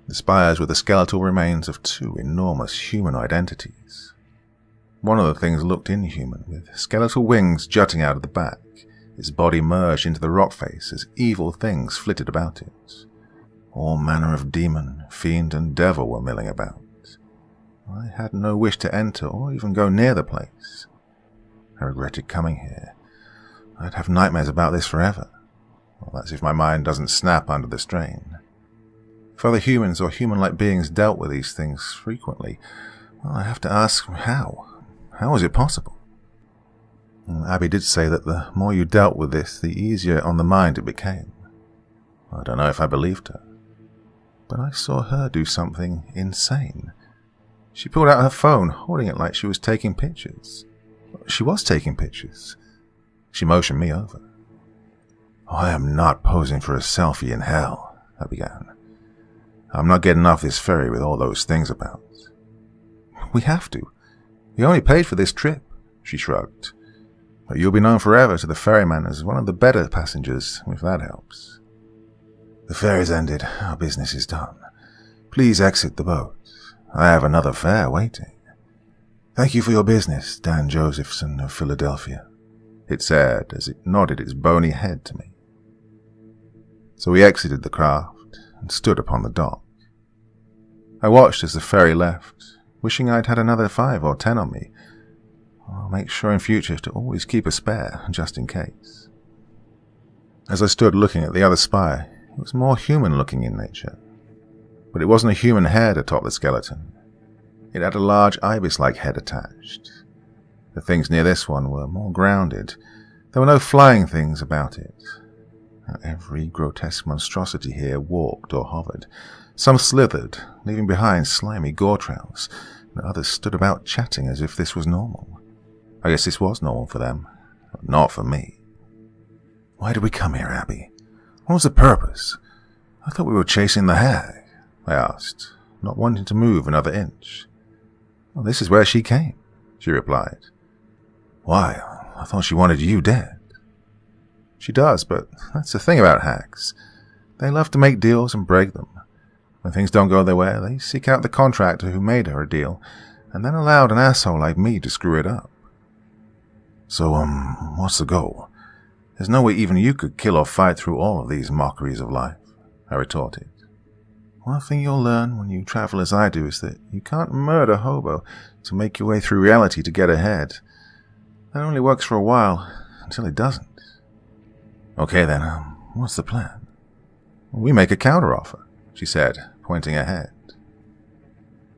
The spires were the skeletal remains of 2 enormous humanoid entities. One of the things looked inhuman, with skeletal wings jutting out of the back, its body merged into the rock face as evil things flitted about it. All manner of demon, fiend, and devil were milling about. I had no wish to enter or even go near the place. I regretted coming here. I'd have nightmares about this forever. Well, that's if my mind doesn't snap under the strain. If other humans or human-like beings dealt with these things frequently, well, I have to ask how. How is it possible? Abby did say that the more you dealt with this, the easier on the mind it became. I don't know if I believed her, but I saw her do something insane. She pulled out her phone, holding it like she was taking pictures. She was taking pictures. She motioned me over. I am not posing for a selfie in hell, I began. I'm not getting off this ferry with all those things about. We have to. You only paid for this trip, she shrugged. But you'll be known forever to the ferryman as one of the better passengers, if that helps. The ferry's ended. Our business is done. Please exit the boat. I have another fare waiting. Thank you for your business, Dan Josephson of Philadelphia, it said as it nodded its bony head to me. So we exited the craft and stood upon the dock. I watched as the ferry left, wishing I'd had another 5 or 10 on me. I'll make sure in future to always keep a spare, just in case. As I stood looking at the other spire, it was more human-looking in nature. But it wasn't a human head atop the skeleton. It had a large ibis-like head attached. The things near this one were more grounded. There were no flying things about it. Every grotesque monstrosity here walked or hovered. Some slithered, leaving behind slimy gore trails, and others stood about chatting as if this was normal. I guess this was normal for them, but not for me. Why did we come here, Abby? What was the purpose? I thought we were chasing the hag, I asked, not wanting to move another inch. Well, this is where she came, she replied. Why? I thought she wanted you dead. She does, but that's the thing about hags. They love to make deals and break them. When things don't go their way, they seek out the contractor who made her a deal, and then allowed an asshole like me to screw it up. So, what's the goal? There's no way even you could kill or fight through all of these mockeries of life, I retorted. One thing you'll learn when you travel as I do is that you can't murder hobo to make your way through reality to get ahead. That only works for a while, until it doesn't. Okay then, what's the plan? We make a counteroffer, she said, pointing ahead.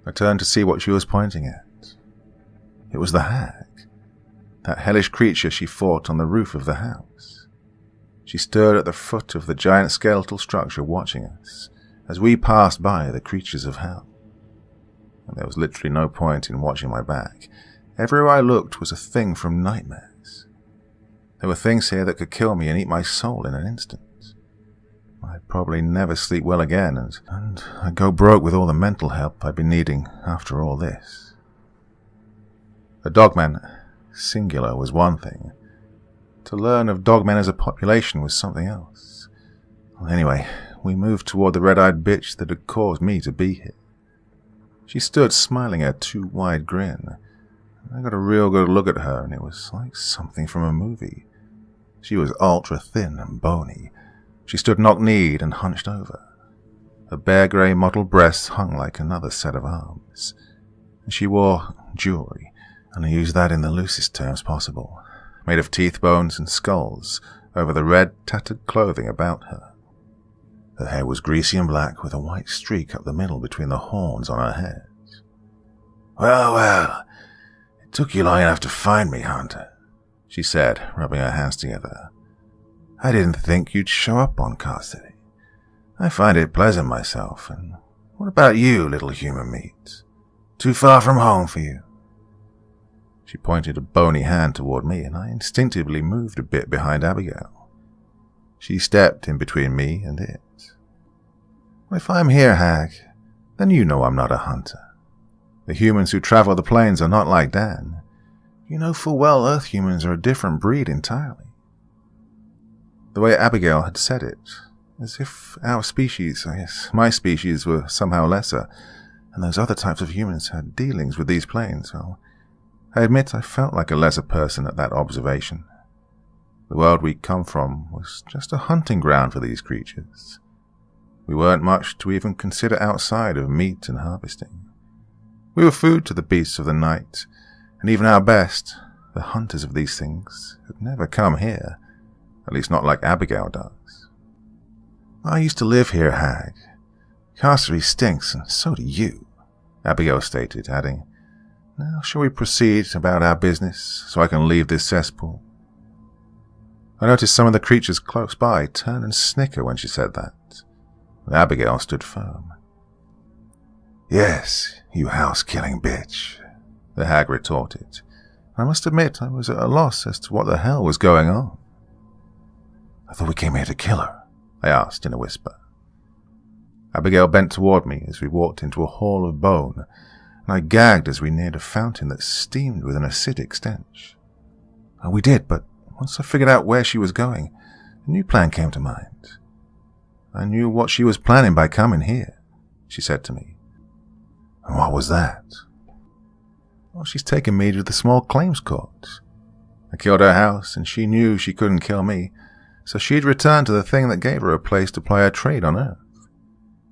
I turned to see what she was pointing at. It was the hag. That hellish creature she fought on the roof of the house. She stood at the foot of the giant skeletal structure watching us, as we passed by the creatures of hell. And there was literally no point in watching my back. Everywhere I looked was a thing from nightmares. There were things here that could kill me and eat my soul in an instant. I'd probably never sleep well again, and I'd go broke with all the mental help I'd been needing after all this. The dogmen, singular, was one thing. To learn of dogmen as a population was something else. Well, anyway, we moved toward the red-eyed bitch that had caused me to be here. She stood smiling a too-wide grin. I got a real good look at her, and it was like something from a movie. She was ultra-thin and bony. She stood knock-kneed and hunched over. Her bare grey mottled breasts hung like another set of arms. And she wore jewelry, and I use that in the loosest terms possible, made of teeth, bones, and skulls, over the red, tattered clothing about her. Her hair was greasy and black, with a white streak up the middle between the horns on her head. Well, it took you long enough to find me, Hunter, she said, rubbing her hands together. I didn't think you'd show up on custody. I find it pleasant myself, and what about you, little human meat? Too far from home for you? She pointed a bony hand toward me, and I instinctively moved a bit behind Abigail. She stepped in between me and it. Well, if I'm here, hag, then you know I'm not a hunter. The humans who travel the plains are not like Dan. You know full well Earth humans are a different breed entirely. The way Abigail had said it, as if our species, I guess my species, were somehow lesser, and those other types of humans had dealings with these plains, well, I admit I felt like a lesser person at that observation. The world we come from was just a hunting ground for these creatures. We weren't much to even consider outside of meat and harvesting. We were food to the beasts of the night, and even our best, the hunters of these things, had never come here, at least not like Abigail does. I used to live here, hag. Carcery stinks, and so do you, Abigail stated, adding, Now shall we proceed about our business, so I can leave this cesspool? I noticed some of the creatures close by turn and snicker when she said that, but Abigail stood firm. Yes, you house-killing bitch, the hag retorted. I must admit I was at a loss as to what the hell was going on. I thought we came here to kill her, I asked in a whisper. Abigail bent toward me as we walked into a hall of bone, and I gagged as we neared a fountain that steamed with an acidic stench. We did, but once I figured out where she was going, a new plan came to mind. I knew what she was planning by coming here, she said to me. And what was that? Well, she's taken me to the small claims court. I killed her house, and she knew she couldn't kill me, so she'd return to the thing that gave her a place to ply her trade on Earth.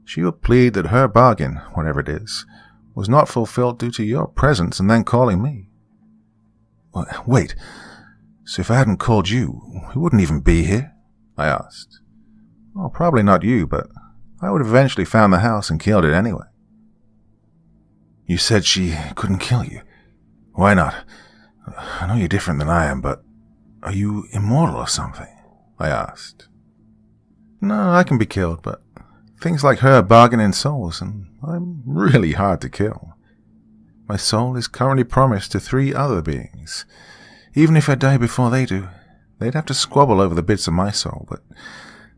She would plead that her bargain, whatever it is, was not fulfilled due to your presence and then calling me. Well, wait, so if I hadn't called you, we wouldn't even be here? I asked. Well, probably not you, but I would have eventually found the house and killed it anyway. You said she couldn't kill you. Why not? I know you're different than I am, but are you immortal or something? I asked. No, I can be killed, but things like her bargain in souls, and I'm really hard to kill. My soul is currently promised to 3 other beings. Even if I die before they do, they'd have to squabble over the bits of my soul, but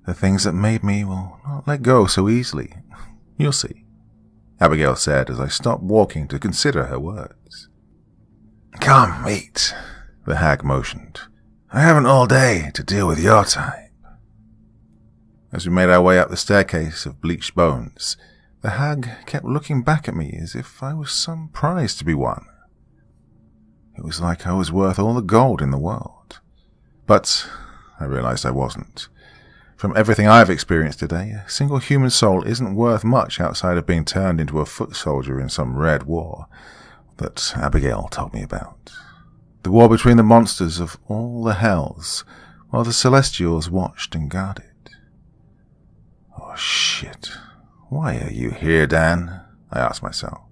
the things that made me will not let go so easily. You'll see, Abigail said as I stopped walking to consider her words. Come, eat, the hag motioned. I haven't all day to deal with your type. As we made our way up the staircase of bleached bones, the hag kept looking back at me as if I was some prize to be won. It was like I was worth all the gold in the world. But I realized I wasn't. From everything I've experienced today, a single human soul isn't worth much outside of being turned into a foot soldier in some red war that Abigail told me about. The war between the monsters of all the hells, while the Celestials watched and guarded. Oh shit, why are you here, Dan? I asked myself.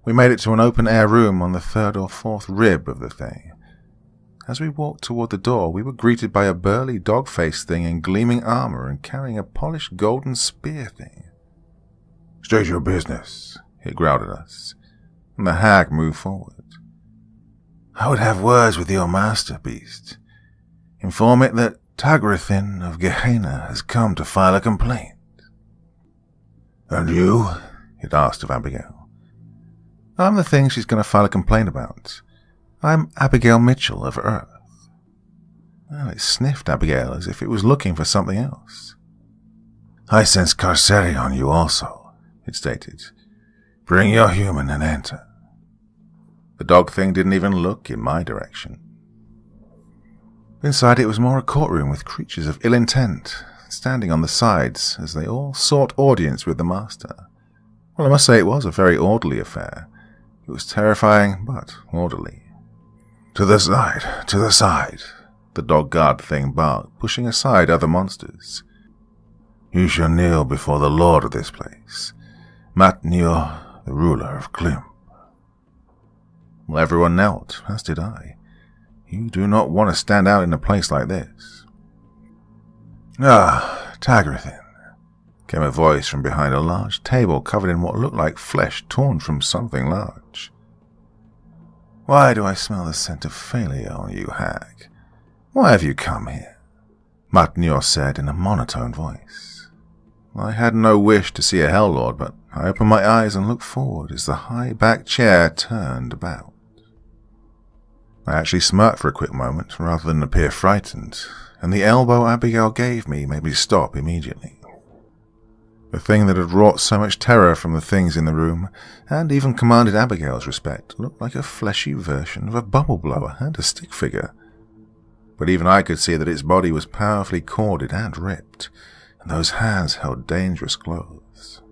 We made it to an open-air room on the 3rd or 4th rib of the thing. As we walked toward the door, we were greeted by a burly dog-faced thing in gleaming armor and carrying a polished golden spear thing. State your business, it growled at us, and the hag moved forward. I would have words with your master, beast. Inform it that Tagrathin of Gehenna has come to file a complaint. And you? It asked of Abigail. I'm the thing she's going to file a complaint about. I'm Abigail Mitchell of Earth. Well, it sniffed Abigail as if it was looking for something else. I sense Carcery on you also, it stated. Bring your human and enter. The dog thing didn't even look in my direction. Inside it was more a courtroom with creatures of ill intent, standing on the sides as they all sought audience with the master. Well, I must say it was a very orderly affair. It was terrifying, but orderly. To the side, the dog guard thing barked, pushing aside other monsters. You shall kneel before the lord of this place, Matnior, the ruler of Klim. Well, everyone knelt, as did I. You do not want to stand out in a place like this. Ah, Tagrathin, came a voice from behind a large table covered in what looked like flesh torn from something large. Why do I smell the scent of failure on you, hag? Why have you come here? Matnior said in a monotone voice. I had no wish to see a Hell Lord, but I opened my eyes and looked forward as the high-backed chair turned about. I actually smirked for a quick moment, rather than appear frightened, and the elbow Abigail gave me made me stop immediately. The thing that had wrought so much terror from the things in the room, and even commanded Abigail's respect, looked like a fleshy version of a bubble blower and a stick figure. But even I could see that its body was powerfully corded and ripped, and those hands held dangerous clothes.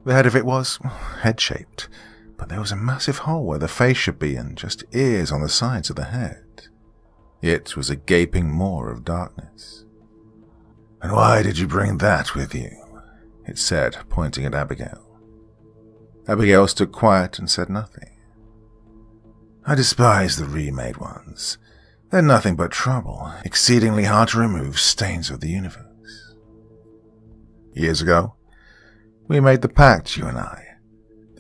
The head of it was head-shaped, but there was a massive hole where the face should be and just ears on the sides of the head. It was a gaping maw of darkness. "And why did you bring that with you?" it said, pointing at Abigail. Abigail stood quiet and said nothing. "I despise the remade ones. They're nothing but trouble, exceedingly hard to remove stains of the universe. Years ago, we made the pact, you and I,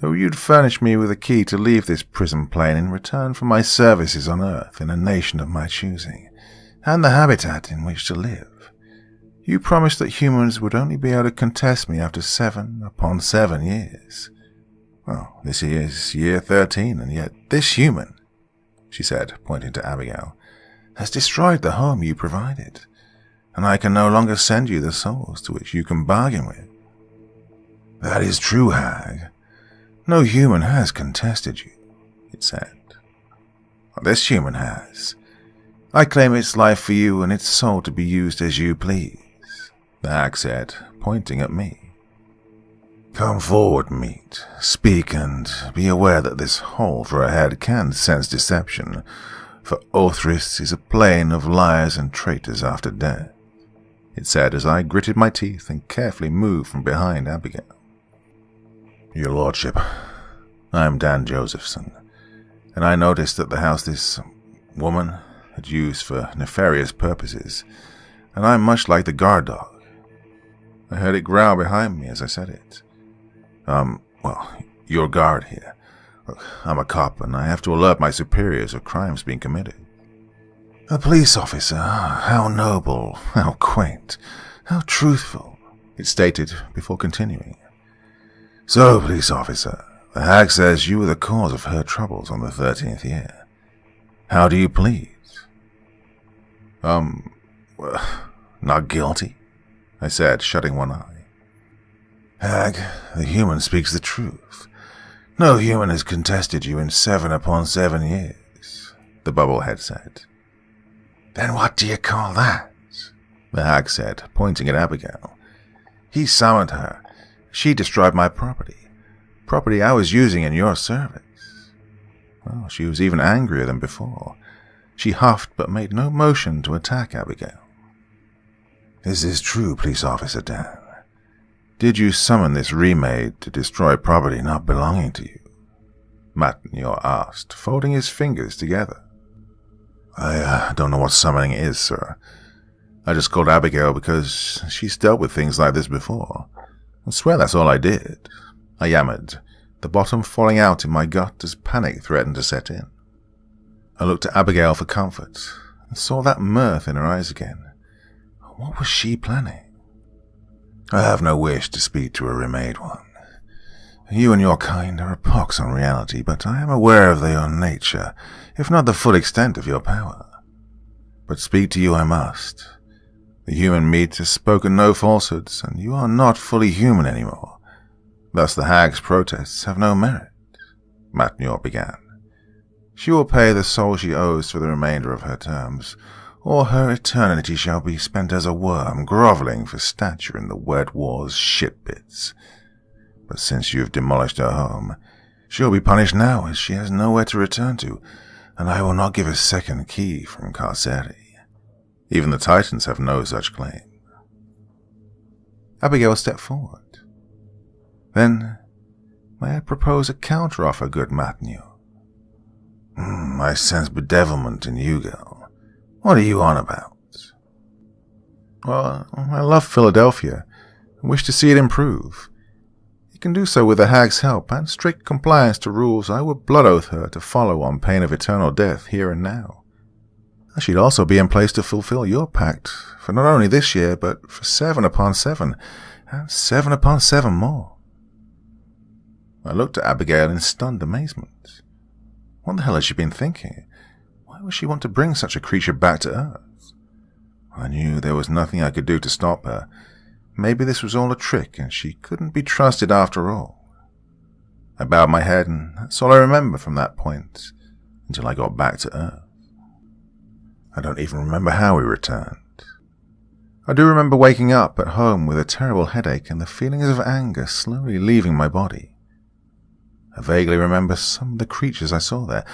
that you'd furnish me with a key to leave this prison plane in return for my services on Earth in a nation of my choosing, and the habitat in which to live. You promised that humans would only be able to contest me after 7 upon 7 years. Well, this is year 13, and yet this human," she said, pointing to Abigail, "has destroyed the home you provided, and I can no longer send you the souls to which you can bargain with." "That is true, hag. No human has contested you," it said. "Well, this human has. I claim its life for you and its soul to be used as you please," the hag said, pointing at me. "Come forward, meat. Speak, and be aware that this hole for a head can sense deception, for Othris is a plane of liars and traitors after death," it said as I gritted my teeth and carefully moved from behind Abigail. "Your lordship, I am Dan Josephson, and I noticed that the house this woman had used for nefarious purposes, and I'm much like the guard dog." I heard it growl behind me as I said it. Your guard here. Look, I'm a cop, and I have to alert my superiors of crimes being committed." "A police officer? How noble, how quaint, how truthful," it stated before continuing. "So, police officer, the hag says you were the cause of her troubles on the 13th year. How do you plead?" Not guilty," I said, shutting one eye. "Hag, the human speaks the truth. No human has contested you in 7 upon 7 years, the bubblehead said. "Then what do you call that?" the hag said, pointing at Abigail. "He summoned her. She destroyed my property I was using in your service." Well, she was even angrier than before. She huffed but made no motion to attack Abigail. "Is this true, police officer Dan? Did you summon this remade to destroy property not belonging to you?" Matnior asked, folding his fingers together. I don't know what summoning is, sir. I just called Abigail because she's dealt with things like this before. I swear that's all I did," I yammered, the bottom falling out in my gut as panic threatened to set in. I looked at Abigail for comfort and saw that mirth in her eyes again. What was she planning? "I have no wish to speak to a remade one. You and your kind are a pox on reality, but I am aware of your nature, if not the full extent of your power. But speak to you I must. The human meat has spoken no falsehoods, and you are not fully human anymore. Thus the hag's protests have no merit," Matnior began. "She will pay the soul she owes for the remainder of her terms, or her eternity shall be spent as a worm grovelling for stature in the Wed War's shitbits. But since you have demolished her home, she will be punished now, as she has nowhere to return to, and I will not give a second key from Carceri. Even the Titans have no such claim." Abigail stepped forward. "Then, may I propose a counteroffer, good Matnior?" I sense bedevilment in you, girl. What are you on about?" "Well, I love Philadelphia and wish to see it improve. You can do so with the hag's help and strict compliance to rules I would blood oath her to follow on pain of eternal death here and now. She'd also be in place to fulfill your pact for not only this year, but for 7 upon 7, and 7 upon 7 more." I looked at Abigail in stunned amazement. What the hell had she been thinking? Why would she want to bring such a creature back to Earth? I knew there was nothing I could do to stop her. Maybe this was all a trick, and she couldn't be trusted after all. I bowed my head, and that's all I remember from that point, until I got back to Earth. I don't even remember how we returned. I do remember waking up at home with a terrible headache and the feelings of anger slowly leaving my body. I vaguely remember some of the creatures I saw there,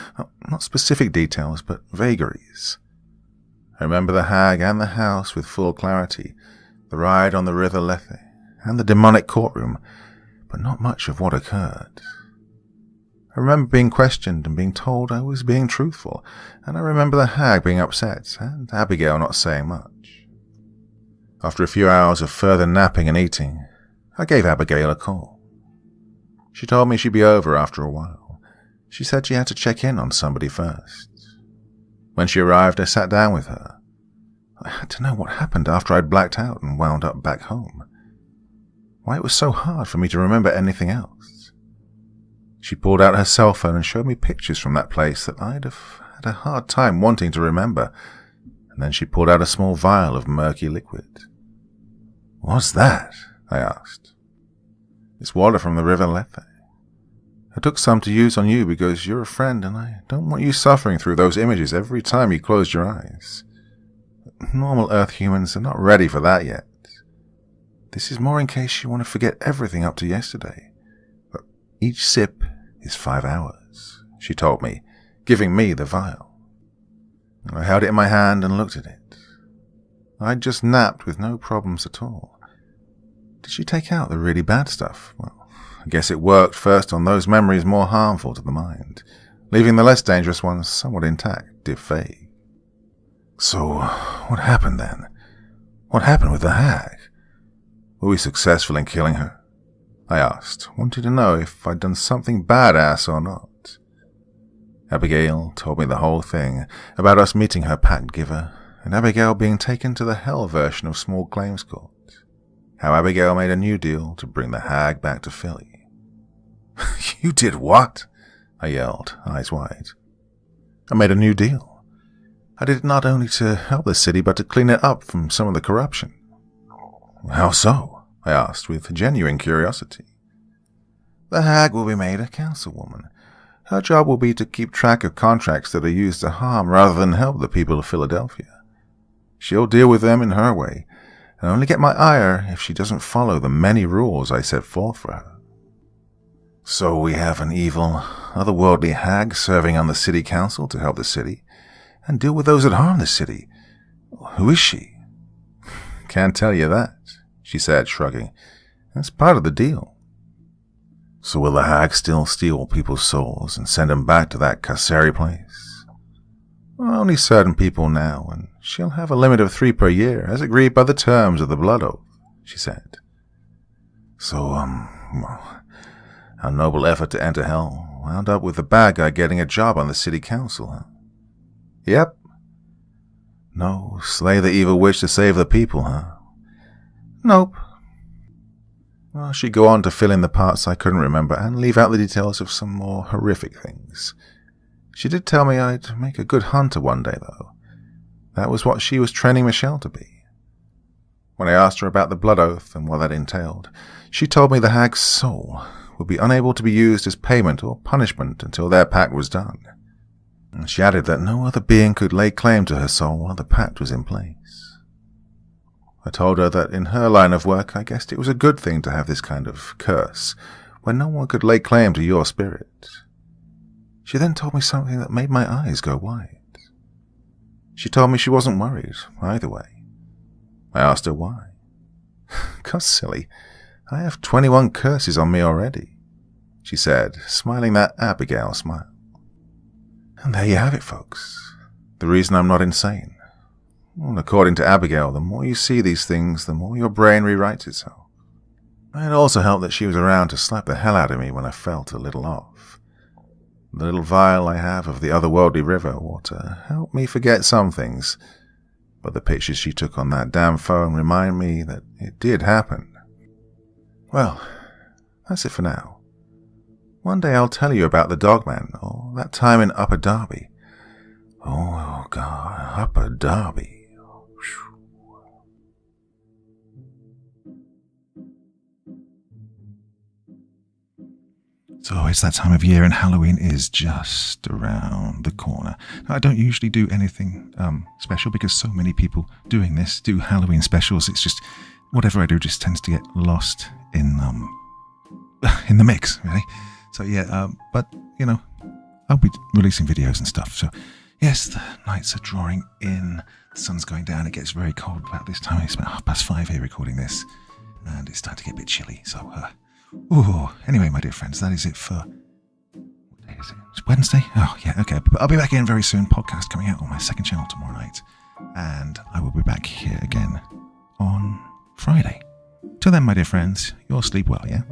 not specific details, but vagaries. I remember the hag and the house with full clarity, the ride on the River Lethe, and the demonic courtroom, but not much of what occurred. I remember being questioned and being told I was being truthful, and I remember the hag being upset, and Abigail not saying much. After a few hours of further napping and eating, I gave Abigail a call. She told me she'd be over after a while. She said she had to check in on somebody first. When she arrived, I sat down with her. I had to know what happened after I'd blacked out and wound up back home. Why it was so hard for me to remember anything else. She pulled out her cell phone and showed me pictures from that place that I'd have had a hard time wanting to remember, and then she pulled out a small vial of murky liquid. "What's that?" I asked. "It's water from the River Lethe. I took some to use on you because you're a friend and I don't want you suffering through those images every time you closed your eyes. Normal Earth humans are not ready for that yet. This is more in case you want to forget everything up to yesterday. But each sip is 5 hours," she told me, giving me the vial. I held it in my hand and looked at it. I'd just napped with no problems at all. Did she take out the really bad stuff? Well, I guess it worked first on those memories more harmful to the mind, leaving the less dangerous ones somewhat intact, if vague. So, what happened then? What happened with the hag? Were we successful in killing her? I asked, wanting to know if I'd done something badass or not. Abigail told me the whole thing, about us meeting her pact giver, and Abigail being taken to the hell version of Small Claims Court. How Abigail made a new deal to bring the hag back to Philly. "You did what?" I yelled, eyes wide. "I made a new deal. I did it not only to help the city, but to clean it up from some of the corruption." "How so?" I asked with genuine curiosity. "The hag will be made a councilwoman. Her job will be to keep track of contracts that are used to harm rather than help the people of Philadelphia. She'll deal with them in her way, and only get my ire if she doesn't follow the many rules I set forth for her." "So we have an evil, otherworldly hag serving on the city council to help the city, and deal with those that harm the city. Who is she?" "Can't tell you that," she said, shrugging. "That's part of the deal." "So will the hag still steal people's souls and send them back to that Kasseri place?" "Only certain people now, and she'll have a limit of 3 per year, as agreed by the terms of the Blood Oath," she said. "So, well, our noble effort to enter hell wound up with the bad guy getting a job on the city council, huh?" "Yep." "No, slay the evil witch to save the people, huh?" "Nope." Well, she'd go on to fill in the parts I couldn't remember and leave out the details of some more horrific things. She did tell me I'd make a good hunter one day, though. That was what she was training Michelle to be. When I asked her about the Blood Oath and what that entailed, she told me the hag's soul would be unable to be used as payment or punishment until their pact was done. And she added that no other being could lay claim to her soul while the pact was in place. I told her that in her line of work I guessed it was a good thing to have this kind of curse, when no one could lay claim to your spirit. She then told me something that made my eyes go wide. She told me she wasn't worried, either way. I asked her why. "'Cause silly, I have 21 curses on me already," she said, smiling that Abigail smile. And there you have it, folks. The reason I'm not insane. Well, according to Abigail, the more you see these things, the more your brain rewrites itself. It also helped that she was around to slap the hell out of me when I felt a little off. The little vial I have of the otherworldly river water helped me forget some things, but the pictures she took on that damn phone remind me that it did happen. Well, that's it for now. One day I'll tell you about the Dogman, or that time in Upper Darby. Oh, God, Upper Darby. So it's that time of year and Halloween is just around the corner. Now, I don't usually do anything special because so many people doing this do Halloween specials. It's just whatever I do just tends to get lost in the mix, really. So yeah, but you know, I'll be releasing videos and stuff. So yes, the nights are drawing in. sun's going down. It gets very cold about this time. It's about 5:30 here recording this, and it's starting to get a bit chilly. So, anyway, my dear friends, that is it for... What day is it? It's Wednesday? Oh, yeah, okay. But I'll be back in very soon. Podcast coming out on my second channel tomorrow night. And I will be back here again on Friday. Till then, my dear friends, you'll sleep well, yeah?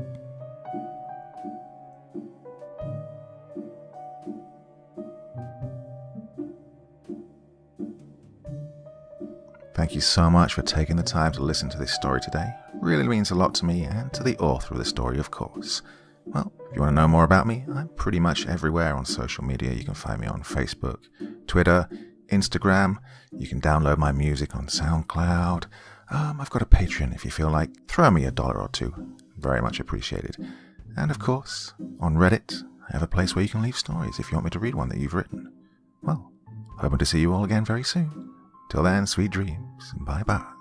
Thank you so much for taking the time to listen to this story today. It really means a lot to me and to the author of the story, of course. Well, if you want to know more about me, I'm pretty much everywhere on social media. You can find me on Facebook, Twitter, Instagram. You can download my music on SoundCloud. I've got a Patreon if you feel like. Throw me $1 or $2. Very much appreciated. And of course, on Reddit, I have a place where you can leave stories if you want me to read one that you've written. Well, hoping to see you all again very soon. Till then, sweet dreams. Bye-bye.